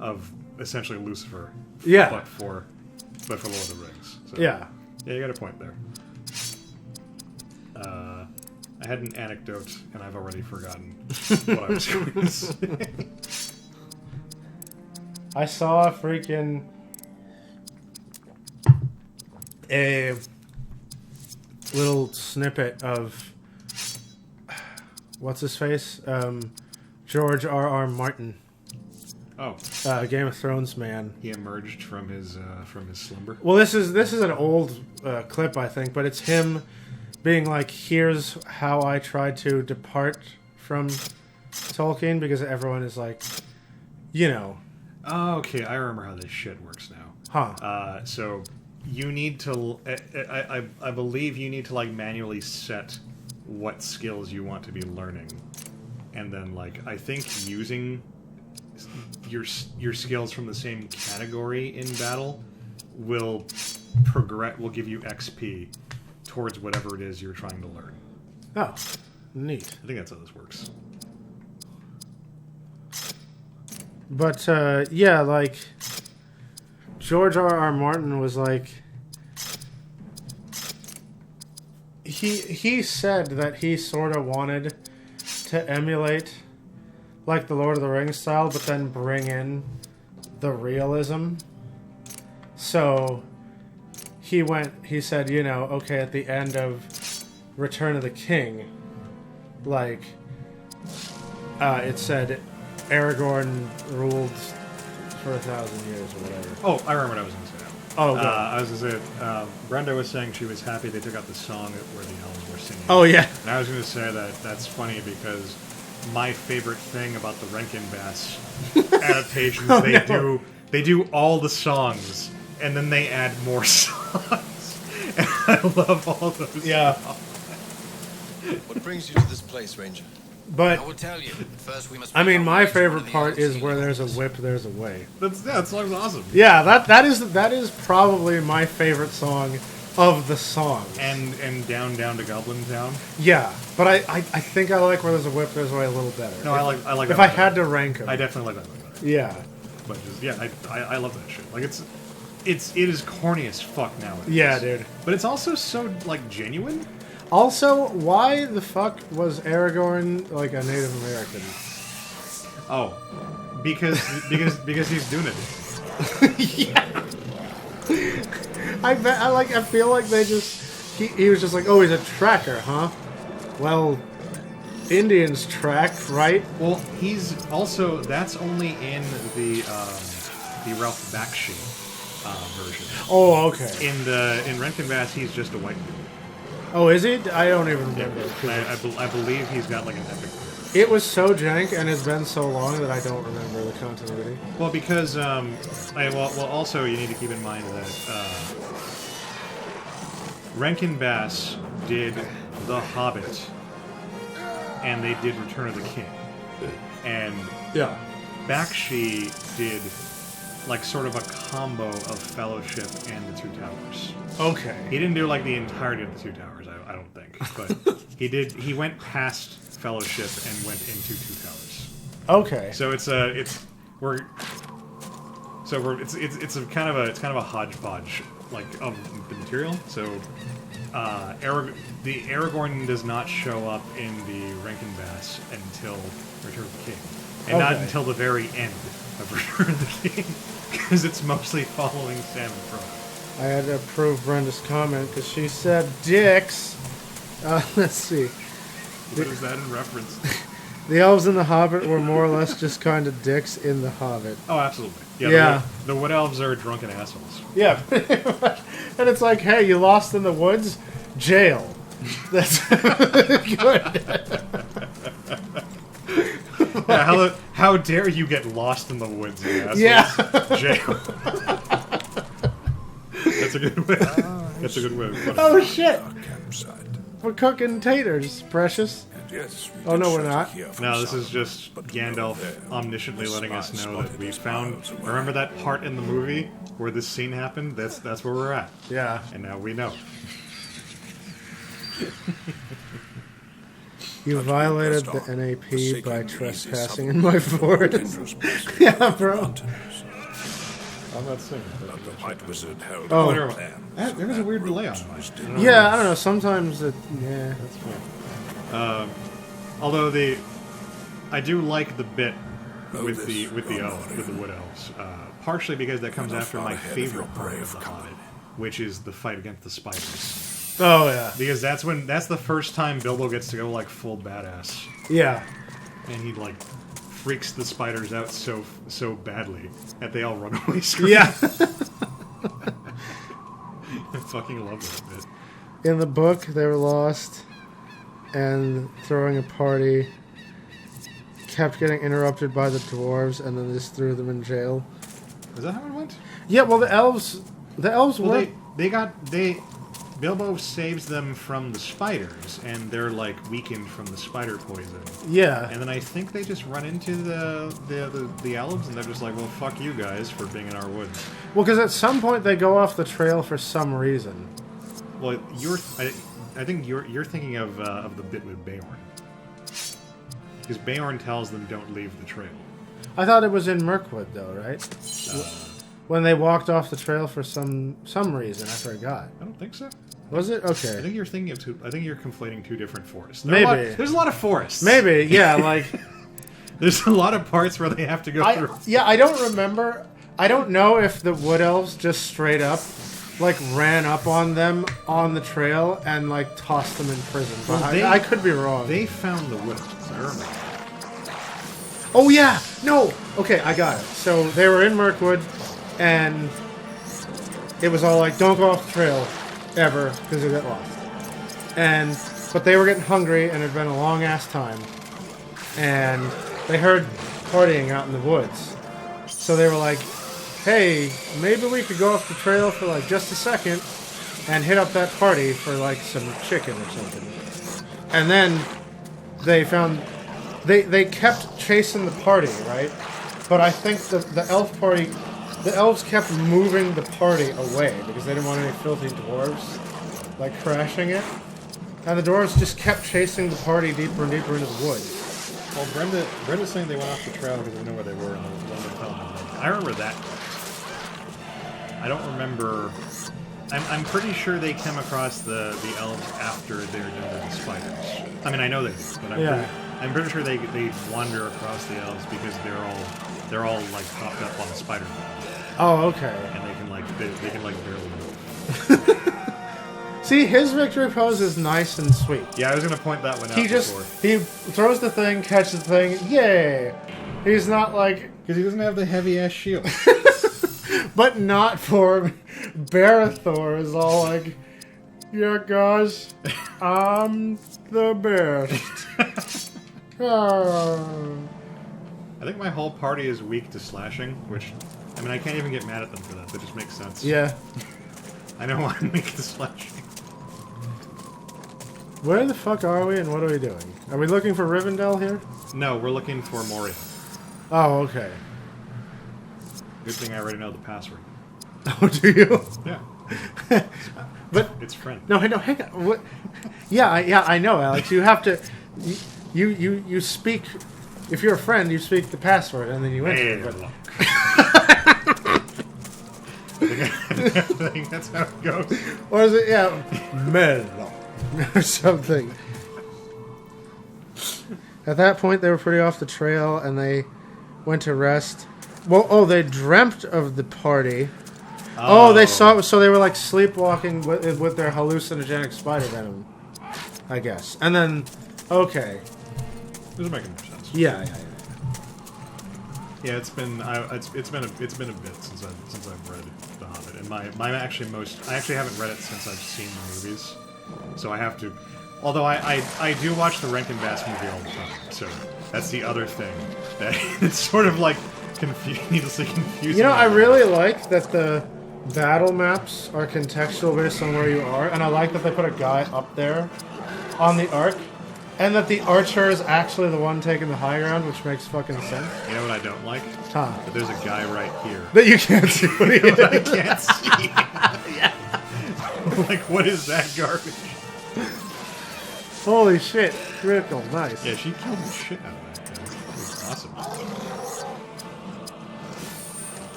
of essentially Lucifer. Yeah. But for Lord of the Rings. So, Yeah. Yeah, you got a point there. I had an anecdote, and I've already forgotten what I was going to say. I saw a little snippet of what's his face? George R.R. Martin. Oh, Game of Thrones man. he emerged from his slumber. Well, this is an old clip, I think, but it's him being like, "Here's how I tried to depart from Tolkien," because everyone is like, Oh, okay. I remember how this shit works now. huh? So you need to. I believe you need to manually set what skills you want to be learning, and then I think using your skills from the same category in battle will give you XP towards whatever it is you're trying to learn. Oh, neat. I think that's how this works. But yeah, George R.R. Martin was he said that he sort of wanted to emulate the Lord of the Rings style, but then bring in the realism. So he said, okay, at the end of Return of the King, it said Aragorn ruled for 1,000 years or whatever. Oh, I remember what I was going to say now. Oh, good. I was going to say, Brenda was saying she was happy they took out the song where the elves were singing. Oh, yeah. And I was going to say that's funny because my favorite thing about the Rankin Bass adaptations, they do all the songs and then they add more songs. And I love all those. Yeah. What brings you to this place, Ranger? But I will tell you. First, we must I mean, find my out where favorite the part elves is keep where the there's a crystals. whip, there's a way. That song's awesome. Yeah, that is probably my favorite song of the songs. And down to Goblin Town. Yeah, but I think I like where there's a whip, there's a way a little better. No, I like. If that I one had better. to rank them. I definitely like that one better. Yeah. But just, yeah, I love that shit. Like it is corny as fuck nowadays. Yeah, dude. But it's also so like genuine. Also, why the fuck was Aragorn like a Native American? Oh, because he's doing it. I feel like they just he was just like, oh, he's a tracker, huh? Well, Indians track, right? Well, he's also that's only in the Ralph Bakshi version. Oh, okay. In Rankin Bass, he's just a white dude. Oh, is he? I don't even remember. I believe he's got like an epic. It was so jank and it's been so long that I don't remember the continuity. Well, because also you need to keep in mind that Rankin Bass did The Hobbit, and they did Return of the King, and Yeah. Bakshi did like sort of a combo of Fellowship and the Two Towers. Okay. He didn't do like the entirety of the Two Towers, I don't think, but he did. He went past Fellowship and went into Two Towers. Okay. So it's a kind of a hodgepodge like of the material. So the Aragorn does not show up in the Rankin Bass until Return of the King, and not Okay. until the very end of Return of the King, because it's mostly following Sam and Frodo. I had to approve Brenda's comment because she said dicks. Let's see. What is that in reference? The elves in The Hobbit were more or less just kind of dicks in The Hobbit. Oh, absolutely. Yeah. The Wood Elves are drunken assholes. Yeah. And it's like, hey, you lost in the woods? Jail. That's good. Yeah, how dare you get lost in the woods, you assholes? Yeah. Jail. That's a good way. That's a good way. Of Oh, shit. Our campsite. We're cooking taters, precious. And yes, we Oh, can no, we're shelter not. here from No, this sun, is just but Gandalf there, omnisciently the letting us spies know that spotted we us found. miles away. Remember that part in the movie where this scene happened? That's where we're at, Yeah. and now we know. You violated the Best on NAP forsaking by the easy trespassing suburb in my of forest. dangerous places Yeah, like bro. mountains. I'm not saying. But the White Wizard held Oh. our Never mind. plans. There was a weird delay on Route mine. was I don't know. dangerous. Yeah, I don't know. Sometimes it. Yeah, that's fine. Although I do like the bit Know with this, the Wood Elves, partially because that comes You're after far my ahead of favorite your part of brave the company. Hobbit, which is the fight against the spiders. Oh, yeah. Because that's the first time Bilbo gets to go like full badass, Yeah. and he like freaks the spiders out so badly that they all run away screaming. Yeah. I fucking love that bit. In the book, they were lost and throwing a party. Kept getting interrupted by the dwarves, and then just threw them in jail. Is that how it went? Yeah, well, the elves Well, were. Bilbo saves them from the spiders, and they're like weakened from the spider poison. Yeah. And then I think they just run into the elves, and they're just like, "Well, fuck you guys for being in our woods." Well, because at some point they go off the trail for some reason. Well, I think you're thinking of the bit with Beorn, because Beorn tells them don't leave the trail. I thought it was in Mirkwood, though, right? When they walked off the trail for some reason, I forgot. I don't think so. Was it? I Okay. think you're thinking of I think you're conflating two different forests. Maybe. There's a lot of forests. Maybe, yeah, like... There's a lot of parts where they have to go through. I don't remember. I don't know if the Wood Elves just straight up, like, ran up on them on the trail and, like, tossed them in prison. But Well, I could be wrong. They found the wood. I remember. Oh, yeah! No! Okay, I got it. So, they were in Mirkwood, and it was all like, don't go off the trail, ever, because you'll get lost. But they were getting hungry, and it had been a long-ass time. And they heard partying out in the woods. So they were like, hey, maybe we could go off the trail for, like, just a second and hit up that party for, like, some chicken or something. And then they found they kept chasing the party, right? But I think the elves kept moving the party away because they didn't want any filthy dwarves like crashing it, and the dwarves just kept chasing the party deeper and deeper into the woods. Well, Brenda's saying they went off the trail because they know where they were, and the one telling them. I remember that. I don't remember. I'm pretty sure they came across the elves after they were done with the spiders. I mean, I know they did, but I'm pretty sure they wander across the elves because they're all like popped up on the spider web. Oh, okay. And they can barely move. See, his victory pose is nice and sweet. Yeah, I was gonna point that one out. He throws the thing, catches the thing, yay! He's not like because he doesn't have the heavy ass shield. But not for Barathor is all like, yeah, guys, I'm the best. I think my whole party is weak to slashing, which, I mean, I can't even get mad at them for that. That just makes sense. Yeah. I know I'm weak to slashing. Where the fuck are we and what are we doing? Are we looking for Rivendell here? No, we're looking for Moria. Oh, okay. Good thing I already know the password. Oh, do you? Yeah. But it's friend. No, hang on. What? Yeah, I know, Alex. You have to. You speak. If you're a friend, you speak the password and then you enter. Hey, I think that's how it goes. Or is it Mello or something? At that point, they were pretty off the trail and they went to rest. Well, they dreamt of the party. Oh, they saw it, so they were like sleepwalking with their hallucinogenic spider venom, I guess. And then, okay. This is making more sense. Yeah. Yeah, it's been a bit since I've read The Hobbit, and I actually haven't read it since I've seen the movies, so I have to. Although I do watch the Rankin Bass movie all the time, so that's the other thing that it's sort of like needlessly confusing. You know, I really like that the battle maps are contextual based on where you are, and I like that they put a guy up there on the arc. And that the archer is actually the one taking the high ground, which makes fucking sense. You know what I don't like? Huh. That there's a guy right here. That you can't see what he is. I can't see. Yeah. Like, what is that garbage? Holy shit. Critical. Nice. Yeah, she killed the shit out of that guy. It was awesome.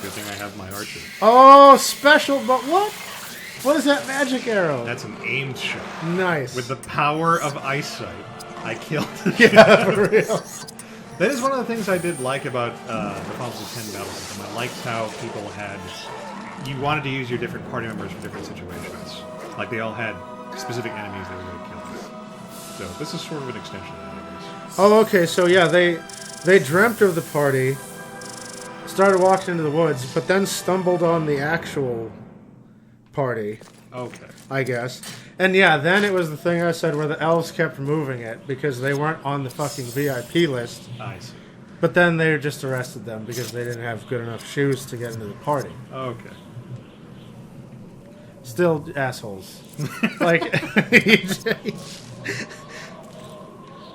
Good thing I have my archer. Oh, special, but what? What is that magic arrow? That's an aimed shot. Nice. With the power of eyesight, I killed the Yeah, for real. That is one of the things I did like about the Final Fantasy X battle system. I liked how people had... You wanted to use your different party members for different situations. Like, they all had specific enemies they were going to kill. So, this is sort of an extension of that, I guess. Oh, okay, so yeah, they dreamt of the party, started walking into the woods, but then stumbled on the actual party. Okay. I guess. And yeah, then it was the thing I said where the elves kept moving it because they weren't on the fucking VIP list. I see. But then they just arrested them because they didn't have good enough shoes to get into the party. Okay. Still assholes. Like,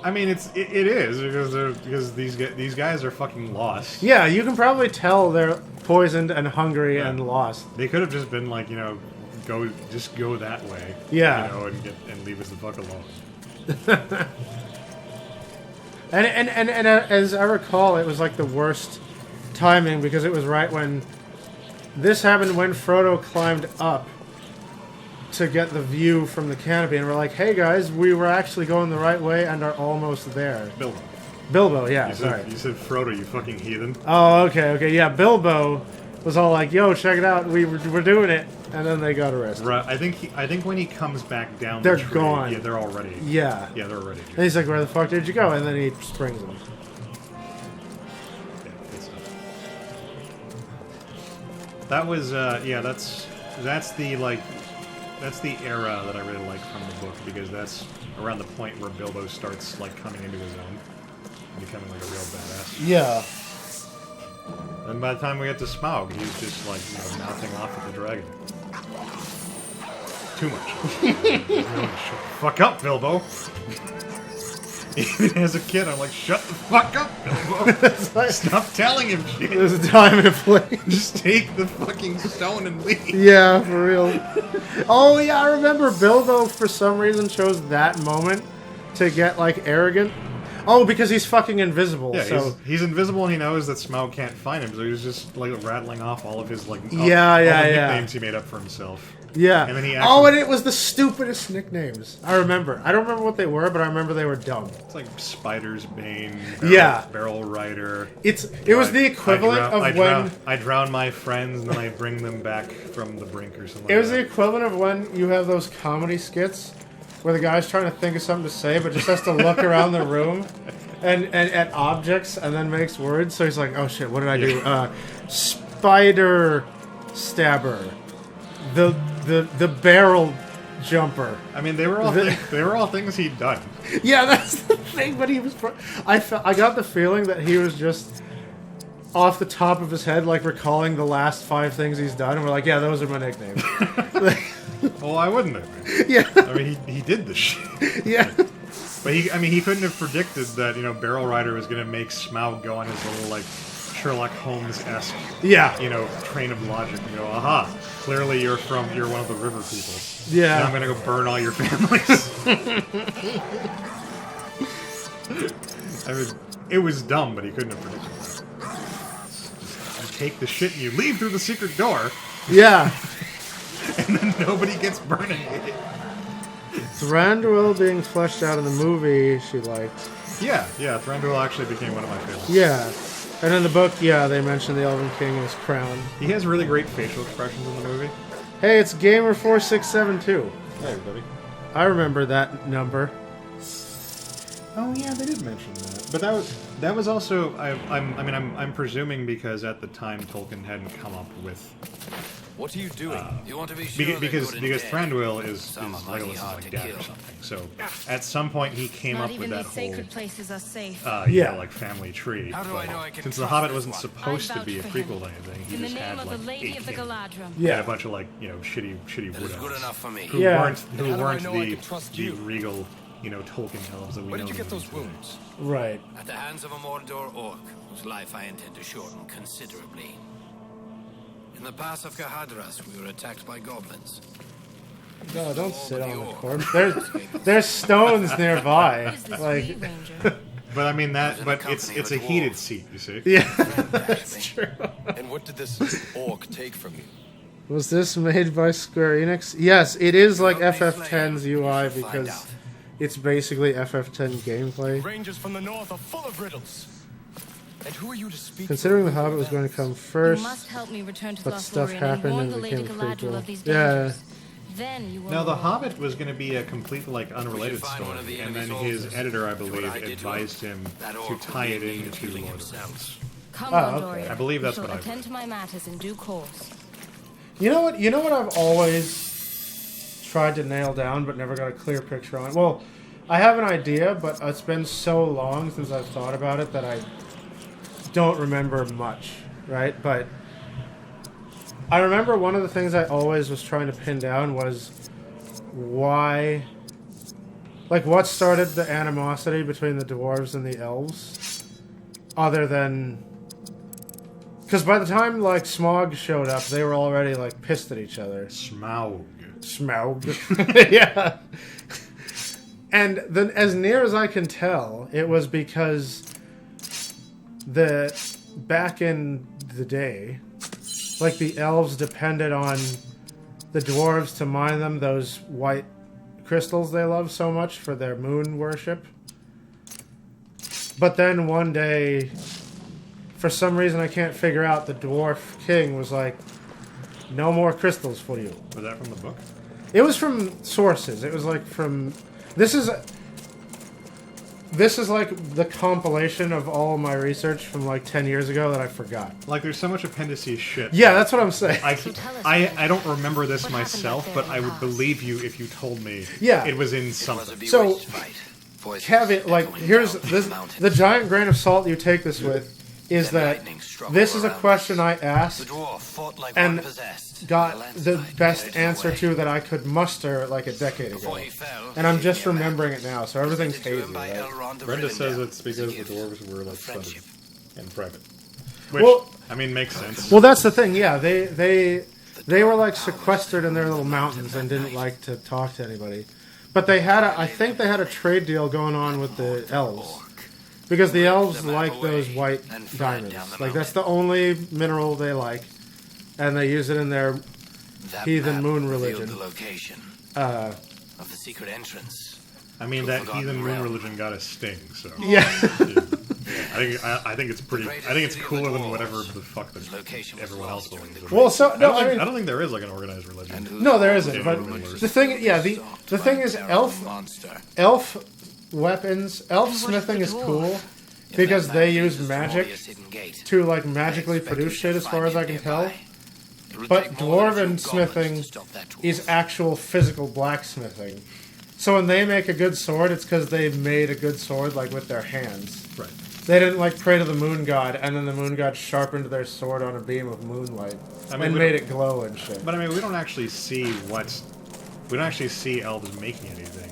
I mean, it is because these guys are fucking lost. yeah, you can probably tell they're poisoned and hungry and lost. They could have just been like, go that way. Yeah. And leave us the fuck alone. And as I recall, it was like the worst timing because it was right when this happened when Frodo climbed up to get the view from the canopy, and we're like, "Hey guys, we were actually going the right way and are almost there." Bilbo, yeah, sorry. You said Frodo, you fucking heathen. Oh, okay, yeah. Bilbo was all like, "Yo, check it out, we're doing it," and then they got arrested. Right. I think when he comes back down, They're the tree, gone. Yeah, they're already. Yeah. Yeah, they're already. And he's like, "Where the fuck did you go?" And then he springs them. That was that's the era that I really like from the book because that's around the point where Bilbo starts like coming into his own and becoming like a real badass. Yeah. And by the time we get to Smaug, he's just like mouthing off at the dragon. Too much. Shut the fuck up, Bilbo. Even as a kid, I'm like, shut the fuck up, Bilbo. Stop telling him shit. There's a time and a place. Just take the fucking stone and leave. Yeah, for real. Oh yeah, I remember Bilbo for some reason chose that moment to get like arrogant. Oh, because he's fucking invisible. Yeah, so he's invisible and he knows that Smaug can't find him, so he's just like rattling off all of his like all the nicknames he made up for himself. yeah. And then he oh, actually- and it was the stupidest nicknames. I remember. I don't remember what they were, but I remember they were dumb. It's like Spider's Bane. Barrel Rider. It was the equivalent of when I drown my friends and then I bring them back from the brink or something. it was the like equivalent of when you have those comedy skits where the guy's trying to think of something to say, but just has to look around the room and at objects and then makes words. So he's like, "Oh shit, what did I do? Spider stabber, the barrel jumper." I mean, they were all things he'd done. Yeah, that's the thing. But he was. I got the feeling that he was just off the top of his head, like recalling the last 5 things he's done, and we're like, "Yeah, those are my nicknames." Well, I wouldn't have. Yeah, I mean, he did this shit. yeah. But he couldn't have predicted that, Barrel Rider was going to make Smaug go on his little, like, Sherlock Holmes-esque, Yeah. train of logic and go, aha, clearly you're one of the river people. Yeah. Now I'm going to go burn all your families. It was dumb, but he couldn't have predicted that. You take the shit and you leave through the secret door, Yeah. and then nobody gets burned. Thranduil being fleshed out in the movie, she liked. Yeah, Thranduil actually became one of my favorites. Yeah. And in the book, yeah, they mentioned the Elven King and his crown. He has really great facial expressions in the movie. Hey, it's Gamer4672. Hey, everybody. I remember that number. Oh yeah, they did mention that. But that was also I'm presuming because at the time Tolkien hadn't come up with What are you doing? You want to be sure because that good intent. Thranduil is Some are mighty Legolas' hard like to dad kill. or something. So at some point he came Not up with even that these whole sacred places are safe. Yeah. like family tree. How do I know I can Since The trust Hobbit this wasn't one? supposed I to be a vouch for him. prequel to anything, he In the just name had of like the Lady 8 of the kings. Galadrim. He had Yeah. a bunch of like shitty wood It's good elves enough for me. who Yeah. weren't How do I know I the can trust the you? regal Tolkien elves that we Where know. did you get them those to be. wounds? Right. At the hands of a Mordor orc, whose life I intend to shorten considerably. In the pass of Gahadras, we were attacked by goblins. No, don't sit on the corpse. There's stones nearby. Who's this Like, wee ranger? But I mean that. in But the it's company of a a heated dwarf. seat. You see. yeah, that's true. And what did this orc take from you? Was this made by Square Enix? Yes, it is like Well, they FF10's slay. UI We shall find because out. it's basically FF10 gameplay. Rangers from the north are full of riddles. And who are you to speak? Considering for The Hobbit was going to come You first, must help me return to but Lost stuff Lorien and happened warn and the it Lady became a Galadriel prequel. of these Yeah. dangers. Then you will Now, The know. Hobbit was going to be a completely like unrelated find one of story, the and then enemy's his altars. editor, I Do what believe, I did to advised him That to orc tie it will lead me into killing Lord of the himself. Come, Oh, Gondorian. okay. I believe that's We what shall I attend read. to my matters in due course. You know what? You know what I've always tried to nail down, but never got a clear picture on. Well, I have an idea, but it's been so long since I've thought about it that I don't remember much. Right? But I remember one of the things I always was trying to pin down was why, like, what started the animosity between the dwarves and the elves, other than. Because by the time, like, Smaug showed up, they were already, like, pissed at each other. Smaug. Smaug. Yeah. And then, as near as I can tell, it was because back in the day, like, the elves depended on the dwarves to mine them those white crystals they love so much for their moon worship. But then one day, for some reason I can't figure out, the dwarf king was like, no more crystals for you. Was that from the book? It was from sources. It was like from... This is like the compilation of all my research from like 10 years ago that I forgot. Like, there's so much appendices shit. Yeah, that's what I'm saying. So tell us, I don't remember this what happened myself, back but there I in would Oz? believe you if you told me Yeah. it was in It was a something. bewitched So, fight. Voices Caveat, like, echoing here's down from this, the mountain. the giant grain of salt you take this with is Then that lightning struck this is a around question us. I The asked dwarf fought like and one possessed. got the landslide best carried him answer away. to that I could muster like a decade ago. Before he fell, And I'm he just gave me a map remembering it now, so everything's presented to him hazy, by right? Elrond of Brenda says Rivendell it's because as a the gift dwarves were of like funded friendship. in private. Which, Well- I mean, makes sense. Well, that's the thing. Yeah, they were like sequestered in their little mountains and didn't like to talk to anybody. But they had I think they had a trade deal going on with the elves. Because the elves like those white diamonds. Like, that's the only mineral they like. And they use it in their That heathen map moon revealed religion. the location Uh, of the secret entrance. I mean, Who that forgot heathen the moon realm? religion got a sting, so... yeah. I think it's pretty... I think it's cooler than whatever the fuck that Whose location was everyone else lost believes during in. Well, so, no, I don't think there is, like, an organized religion. and who No, there isn't. Yeah, But rumors. the thing, yeah, the thing is, elf monster. weapons, elf smithing is cool In because that they map use is the magic Warrior's hidden gate. to like I magically expect we produce shall shit, as far find as I him can tell. nearby. It would But take more than a few dwarven smithing goblins to stop that dwarf. is actual physical blacksmithing. So when they make a good sword, it's because they made a good sword like with their hands. Right. They didn't like pray to the moon god, and then the moon god sharpened their sword on a beam of moonlight I mean, and we made don't- it glow and shit. But I mean, we don't actually see what's... We don't actually see elves making anything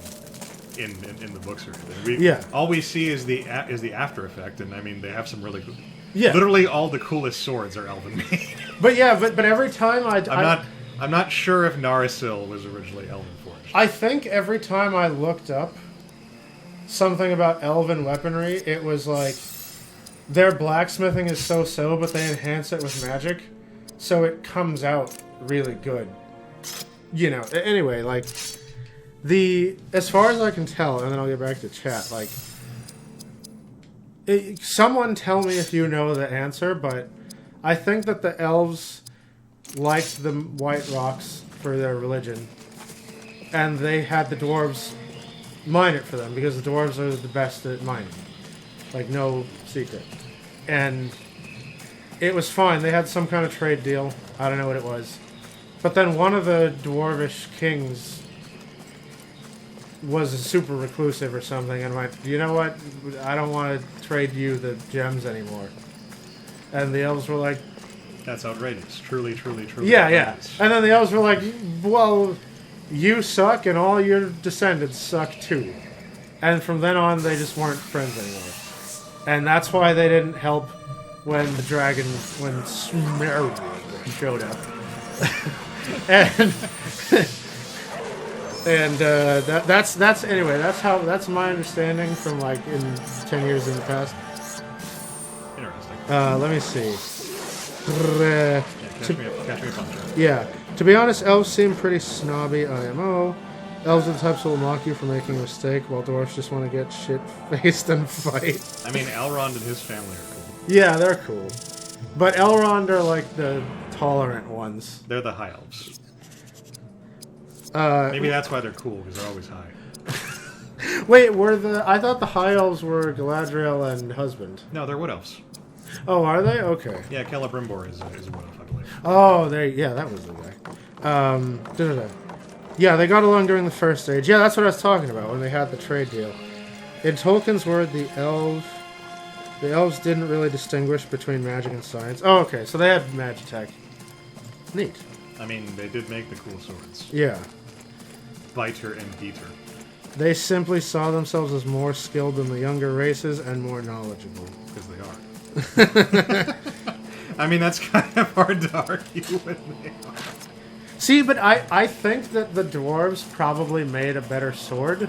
in the books or anything. Yeah. All we see is the after effect, and I mean, they have some really... Yeah. Literally all the coolest swords are elven made. But yeah, but every time I'm not sure if Narsil was originally elven forged. I think every time I looked up something about elven weaponry, it was like their blacksmithing is so-so, but they enhance it with magic, so it comes out really good. You know, anyway, like, as far as I can tell, and then I'll get back to chat, like, someone tell me if you know the answer, but I think that the elves liked the white rocks for their religion, and they had the dwarves mine it for them, because the dwarves are the best at mining. Like, no secret. And it was fine. They had some kind of trade deal. I don't know what it was. But then one of the dwarvish kings was super reclusive or something, and went, you know what? I don't want to trade you the gems anymore. And the elves were like, That's outrageous. Truly yeah, yeah. outrageous. And then the elves were like, well, you suck and all your descendants suck too. And from then on, they just weren't friends anymore. And that's why they didn't help when the dragon, when Smerwood showed up. and that's anyway, that's my understanding from like in 10 years in the past. Interesting. Let me see. Yeah, catch me up on chat. Yeah. To be honest, elves seem pretty snobby, IMO. Elves are the types who will mock you for making a mistake, while dwarves just want to get shit-faced and fight. I mean, Elrond and his family are cool. Yeah, they're cool. But Elrond are like the tolerant ones. They're the high elves. Uh, Maybe that's why they're cool, because they're always high. Wait, I thought the high elves were Galadriel and husband. No, they're wood elves. Oh, are they? Okay. Yeah, Celebrimbor is a wood elf, I believe. Oh, yeah, that was the guy. Yeah, they got along during the First Age. Yeah, that's what I was talking about when they had the trade deal. In Tolkien's word, the elves didn't really distinguish between magic and science. Oh, okay, so they had magitech. Neat. I mean, they did make the cool swords. Yeah. Biter and Dieter. They simply saw themselves as more skilled than the younger races and more knowledgeable. Because they are. I mean, that's kind of hard to argue with. They are. See, but I think that the dwarves probably made a better sword,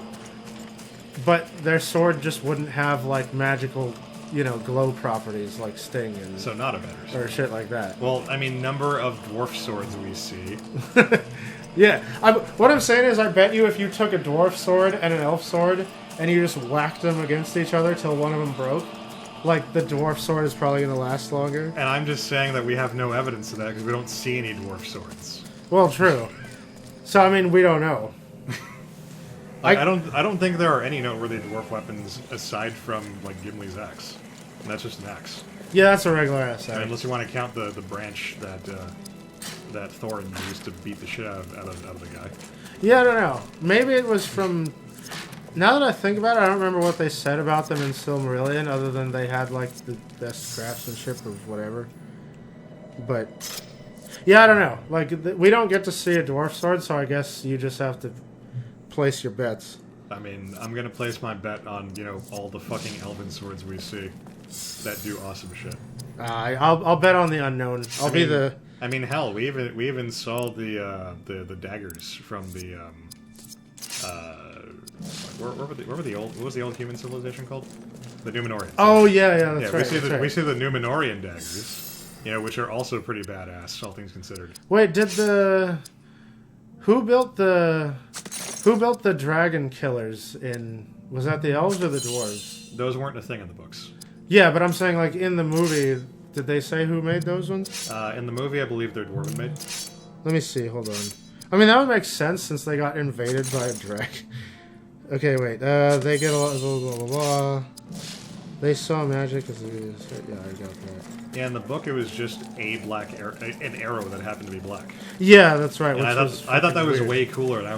but their sword just wouldn't have, like, magical, glow properties like Sting and So not a better sword. or shit like that. Well, I mean, number of dwarf swords we see. Yeah, what I'm saying is I bet you if you took a dwarf sword and an elf sword and you just whacked them against each other till one of them broke, like, the dwarf sword is probably going to last longer. And I'm just saying that we have no evidence of that because we don't see any dwarf swords. Well, true. So, I mean, we don't know. Like, I don't think there are any noteworthy dwarf weapons aside from, like, Gimli's axe. And that's just an axe. Yeah, that's a regular ass I mean, axe. unless you want to count the branch that Thorin used to beat the shit out of the guy. Yeah, I don't know. Maybe it was from... Now that I think about it, I don't remember what they said about them in Silmarillion, other than they had like the best craftsmanship or whatever. But yeah, I don't know. Like we don't get to see a dwarf sword, so I guess you just have to place your bets. I mean, I'm gonna place my bet on, you know, all the fucking elven swords we see that do awesome shit. I'll bet on the unknown. I mean, hell, we even saw the daggers from the what was the old human civilization called? The Numenorians. Oh yeah, that's right. We see the Numenorian daggers, you know, which are also pretty badass, all things considered. Wait, who built the dragon killers in? Was that the elves or the dwarves? Those weren't a thing in the books. Yeah, but I'm saying like in the movie, did they say who made those ones? In the movie, I believe they're dwarven made. Let me see. Hold on. I mean, that would make sense since they got invaded by a dragon. Okay, wait. They get a lot. Blah, blah, blah, blah. They saw magic. Yeah, I got that. Yeah, in the book, it was just an arrow that happened to be black. Yeah, that's right. And I thought that was way cooler. And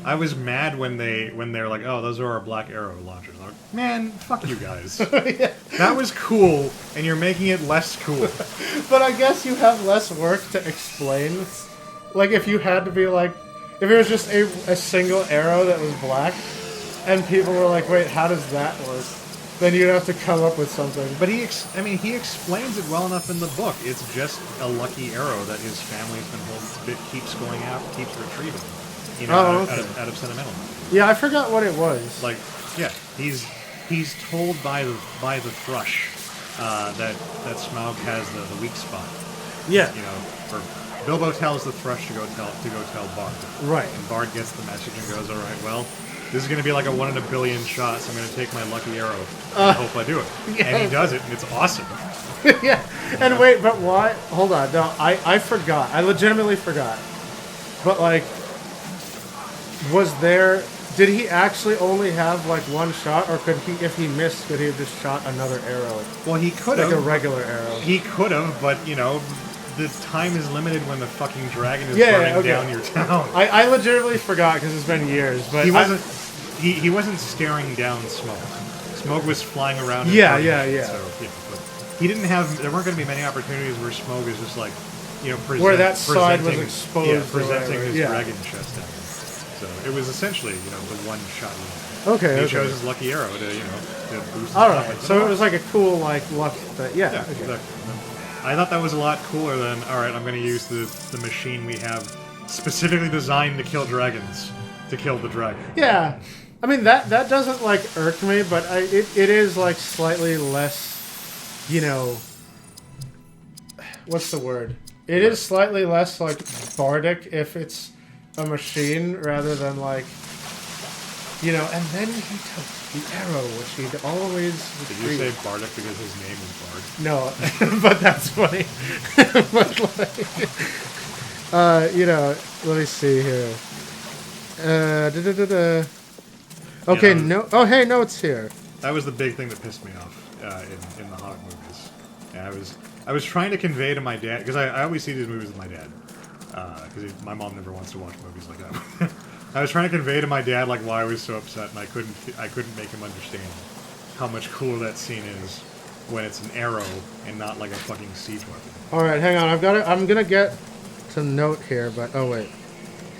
I was mad when they're like, oh, those are our black arrow launchers. I'm like, man, fuck you guys. Yeah. That was cool, and you're making it less cool. But I guess you have less work to explain. Like if you had to be like, if it was just a single arrow that was black, and people were like, wait, how does that work? Then you'd have to come up with something. But he explains it well enough in the book. It's just a lucky arrow that his family's been holding, keeps going out, keeps retrieving. You know, out of sentimental. Yeah, I forgot what it was. Like, yeah, he's told by the thrush that Smaug has the weak spot. Yeah, You know, or Bilbo tells the thrush to go tell Bard. right. And Bard gets the message and goes, all right, well, this is going to be like a 1 in a billion shot, so I'm going to take my lucky arrow and I hope I do it. Yeah. And he does it, and it's awesome. Yeah, and wait, but why? Hold on, no, I forgot. I legitimately forgot. But like, did he actually only have like one shot, or could he, if he missed, could he have just shot another arrow? Well, he could have. Like a regular arrow. He could have, but, you know, the time is limited when the fucking dragon is burning down your town. I legitimately forgot because it's been years, but he wasn't staring down smoke. Smoke was flying around. Yeah. So, yeah, but he didn't have. There weren't going to be many opportunities where smoke is just like, you know, where that side was exposed. Yeah, presenting his dragon chest down. So it was essentially, you know, the one shot. Okay. He chose his lucky arrow to, you know, to boost. All right. So it was like a cool like luck. Yeah. Okay. Exactly. I thought that was a lot cooler than, all right, I'm going to use the machine we have specifically designed to kill dragons to kill the dragon. Yeah. I mean, that doesn't, like, irk me, but it is, like, slightly less, you know... What's the word? It is slightly less, like, bardic if it's a machine rather than, like... You know, and then he took the arrow, which he'd always retrieve. Did you say bardic because his name is Bard? No, but that's funny. But, like... you know, let me see here. Okay, Yeah, no. Oh, hey, notes here. That was the big thing that pissed me off in the Hobbit movies. Yeah, I was trying to convey to my dad, because I always see these movies with my dad, because my mom never wants to watch movies like that. I was trying to convey to my dad like why I was so upset, and I couldn't make him understand how much cooler that scene is when it's an arrow and not like a fucking siege weapon. All right, hang on. I'm gonna get to note here, but oh wait.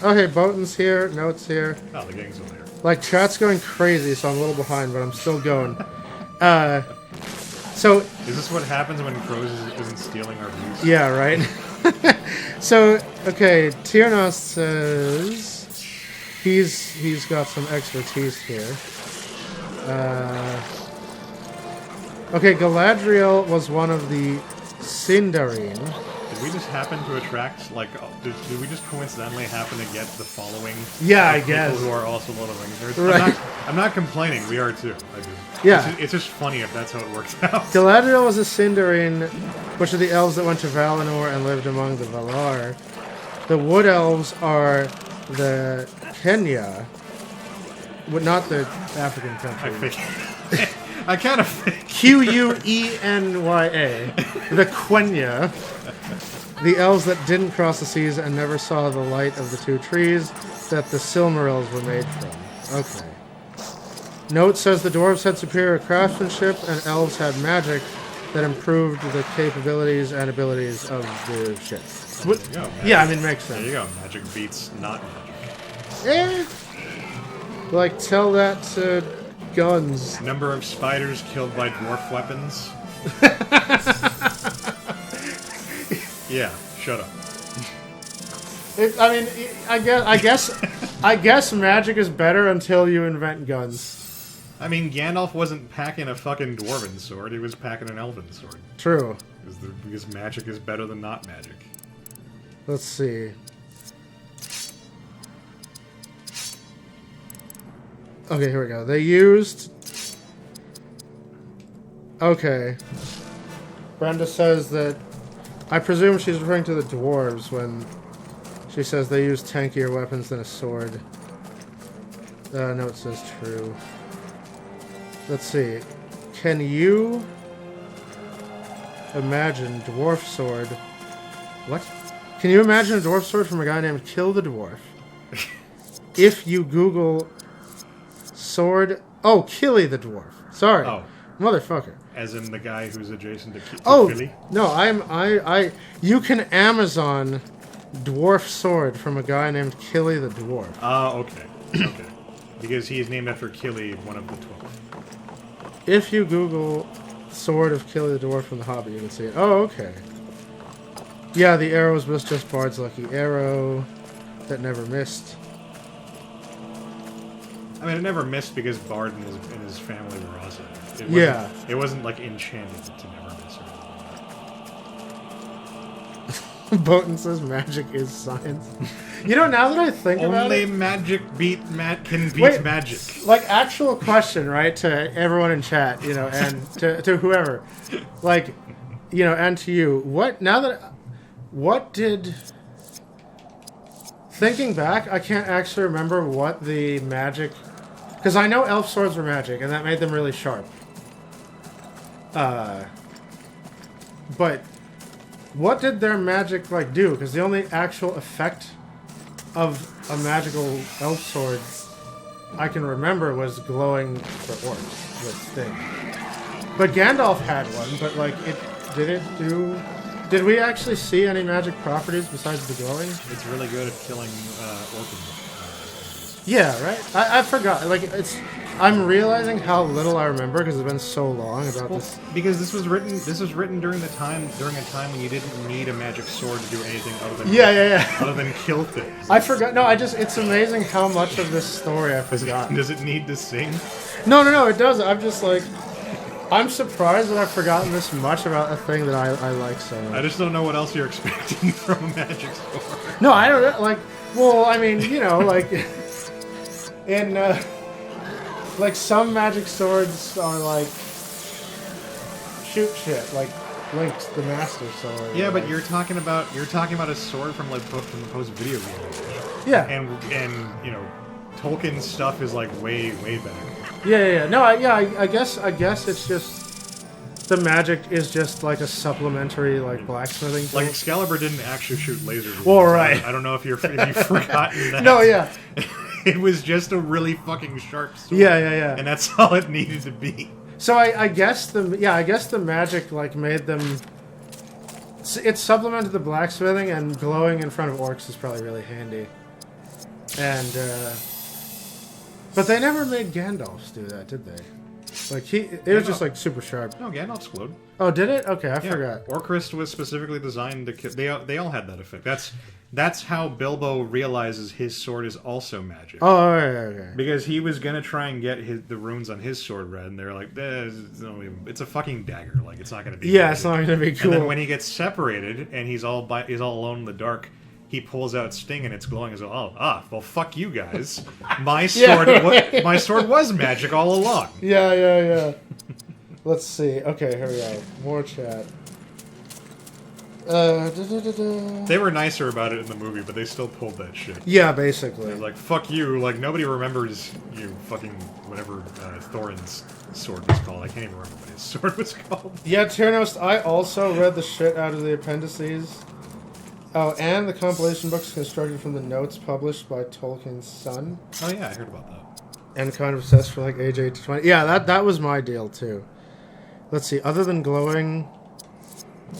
Okay, Boaton's here, notes here. Oh, the gang's over there. Like, chat's going crazy, so I'm a little behind, but I'm still going. So... Is this what happens when Crows isn't stealing our views? Yeah, right? So, okay, Tiernos says... He's got some expertise here. Okay, Galadriel was one of the Sindarin. Did we just happen to attract, like, did we just coincidentally happen to get the following? Yeah, I people guess. Who are also Lord of the Rings nerds? Right. I'm not complaining. We are too. Yeah. It's just funny if that's how it works out. Galadriel was a Sindarin, which are the elves that went to Valinor and lived among the Valar. The Wood Elves are the Kenya, not the African country. I kind of think. Quenya, the Quenya. The elves that didn't cross the seas and never saw the light of the two trees that the Silmarils were made from. Okay. Note says the dwarves had superior craftsmanship and elves had magic that improved the capabilities and abilities of the ship. There you go, magic. Yeah, I mean, makes There sense. you go. Magic beats not magic. Eh. Like, tell that to guns. Number of spiders killed by dwarf weapons. Yeah, shut up. I guess magic is better until you invent guns. I mean, Gandalf wasn't packing a fucking dwarven sword, he was packing an elven sword. True. Because magic is better than not magic. Let's see. Okay, here we go. They used... Okay. Brenda says that... I presume she's referring to the dwarves when she says they use tankier weapons than a sword. No, it says true. Let's see. Can you imagine dwarf sword... What? Can you imagine a dwarf sword from a guy named Kill the Dwarf? If you Google sword... Oh, Killy the Dwarf. Sorry. Oh. Motherfucker. As in the guy who's adjacent to Oh, Philly? no, you can Amazon dwarf sword from a guy named Killy the Dwarf. Oh, okay. Okay. Because he is named after Killy, one of the 12. If you Google sword of Killy the Dwarf from The Hobbit, you can see it. Oh, okay. Yeah, the arrows was just Bard's lucky arrow that never missed. I mean, it never missed because Bard and his family were awesome. Yeah. It wasn't like enchanted to never miss or anything. Botan says magic is science. You know, now that I think about Only it... magic can beat Wait. magic. Like, actual question, right, to everyone in chat, you know, and to whoever. Like, you know, and to you. What did... Thinking back, I can't actually remember what the magic... Because I know elf swords were magic, and that made them really sharp. But what did their magic, like, do? Because the only actual effect of a magical elf sword I can remember was glowing for orcs, the thing. But Gandalf had one, but, like, did we actually see any magic properties besides the glowing? It's really good at killing orcs. Yeah, right? I forgot. Like, I'm realizing how little I remember because it's been so long about this. Because this was written during a time when you didn't need a magic sword to do anything other than other than kill things. I forgot. No, it's amazing how much of this story I forgot. Does it need to sing? No, it doesn't. I'm just like, I'm surprised that I've forgotten this much about a thing that I like so much. I just don't know what else you're expecting from a magic sword. No, I don't know. Like, well, I mean, you know, like, in, like, some magic swords are, like, shoot shit, like Link's the Master Sword. Yeah, but you're talking about a sword from the post video game age. Yeah. And you know, Tolkien's stuff is like way back. Yeah. No, I guess it's just the magic is just like a supplementary like blacksmithing thing. Like Excalibur didn't actually shoot lasers. Well, right. I don't know if you've forgotten that. No, yeah. It was just a really fucking sharp sword. Yeah. And that's all it needed to be. So I guess the magic like made them. It supplemented the blacksmithing, and glowing in front of orcs is probably really handy. And but they never made Gandalf's do that, did they? Like it was just like super sharp. No, Gandalf's glowed. Oh, did it? Okay, I Yeah, forgot. Orcrist was specifically designed to kill. They all had that effect. That's how Bilbo realizes his sword is also magic. Oh, okay. Because he was gonna try and get the runes on his sword red, and they're like, "It's a fucking dagger. Like it's not gonna be." Yeah, magic. it's not gonna be cool. And then when he gets separated and he's all alone in the dark, he pulls out Sting and it's glowing as well. Well, fuck you guys. My sword, my sword was magic all along. Yeah. Let's see. Okay, here we go. More chat. They were nicer about it in the movie, but they still pulled that shit. Yeah, basically. They're like, fuck you. Like, nobody remembers you fucking whatever Thorin's sword was called. I can't even remember what his sword was called. Yeah, Tyrnos, I also read the shit out of the appendices. Oh, and the compilation books constructed from the notes published by Tolkien's son. Oh yeah, I heard about that. and kind of obsessed for like age 8 to 20. Yeah, that was my deal too. Let's see. Other than glowing,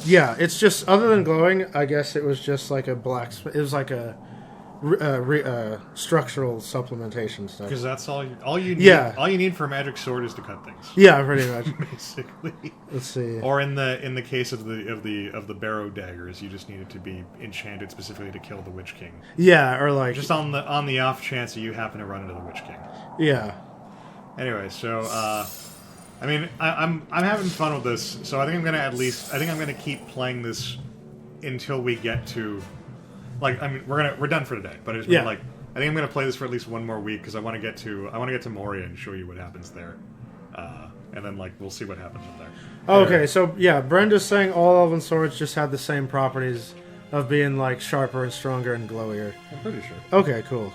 yeah, it's just other than glowing. I guess it was just like a blacksmith. It was like a structural supplementation stuff. Because that's all you need. Yeah. All you need for a magic sword is to cut things. Yeah, pretty much. Basically. Let's see. Or in the case of the barrow daggers, you just need it to be enchanted specifically to kill the Witch King. Yeah, or like Just on the off chance that you happen to run into the Witch King. yeah. Anyway, so I mean, I'm having fun with this. So I think I'm gonna keep playing this until we get to. Like, I mean, we're done for today, but it's Yeah. like I think I'm gonna play this for at least one more week because I want to get to Moria and show you what happens there, and then like we'll see what happens from there. Okay, so yeah, Brenda's saying all elven swords just have the same properties of being like sharper and stronger and glowier. I'm pretty sure. Okay, cool.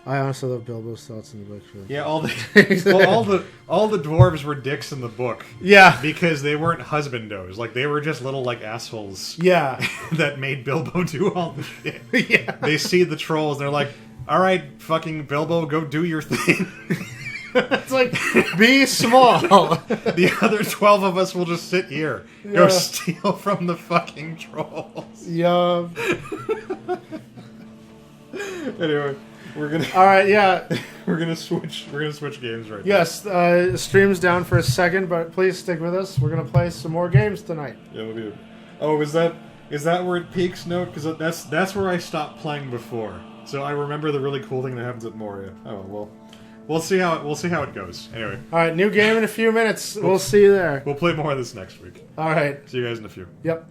I honestly love Bilbo's thoughts in the book. Yeah, all the dwarves were dicks in the book. Yeah. Because they weren't husbandos. Like, they were just little, like, assholes. Yeah. That made Bilbo do all the shit. Yeah. They see the trolls, and they're like, alright, fucking Bilbo, go do your thing. It's like, be small. The other 12 of us will just sit here. Yeah. Go steal from the fucking trolls. Yeah. Anyway, we're gonna... Alright, yeah. We're gonna switch games right Yes, stream's down for a second, but please stick with us. We're gonna play some more games tonight. now. Yeah, we'll do. Oh, is that where it peaks, Note? Because that's where I stopped playing before. So I remember the really cool thing that happens at Moria. Oh well, we'll see how it goes. Anyway, Alright, new game in a few minutes. We'll see you there. we'll play more of this next week. Alright. See you guys in a few. Yep.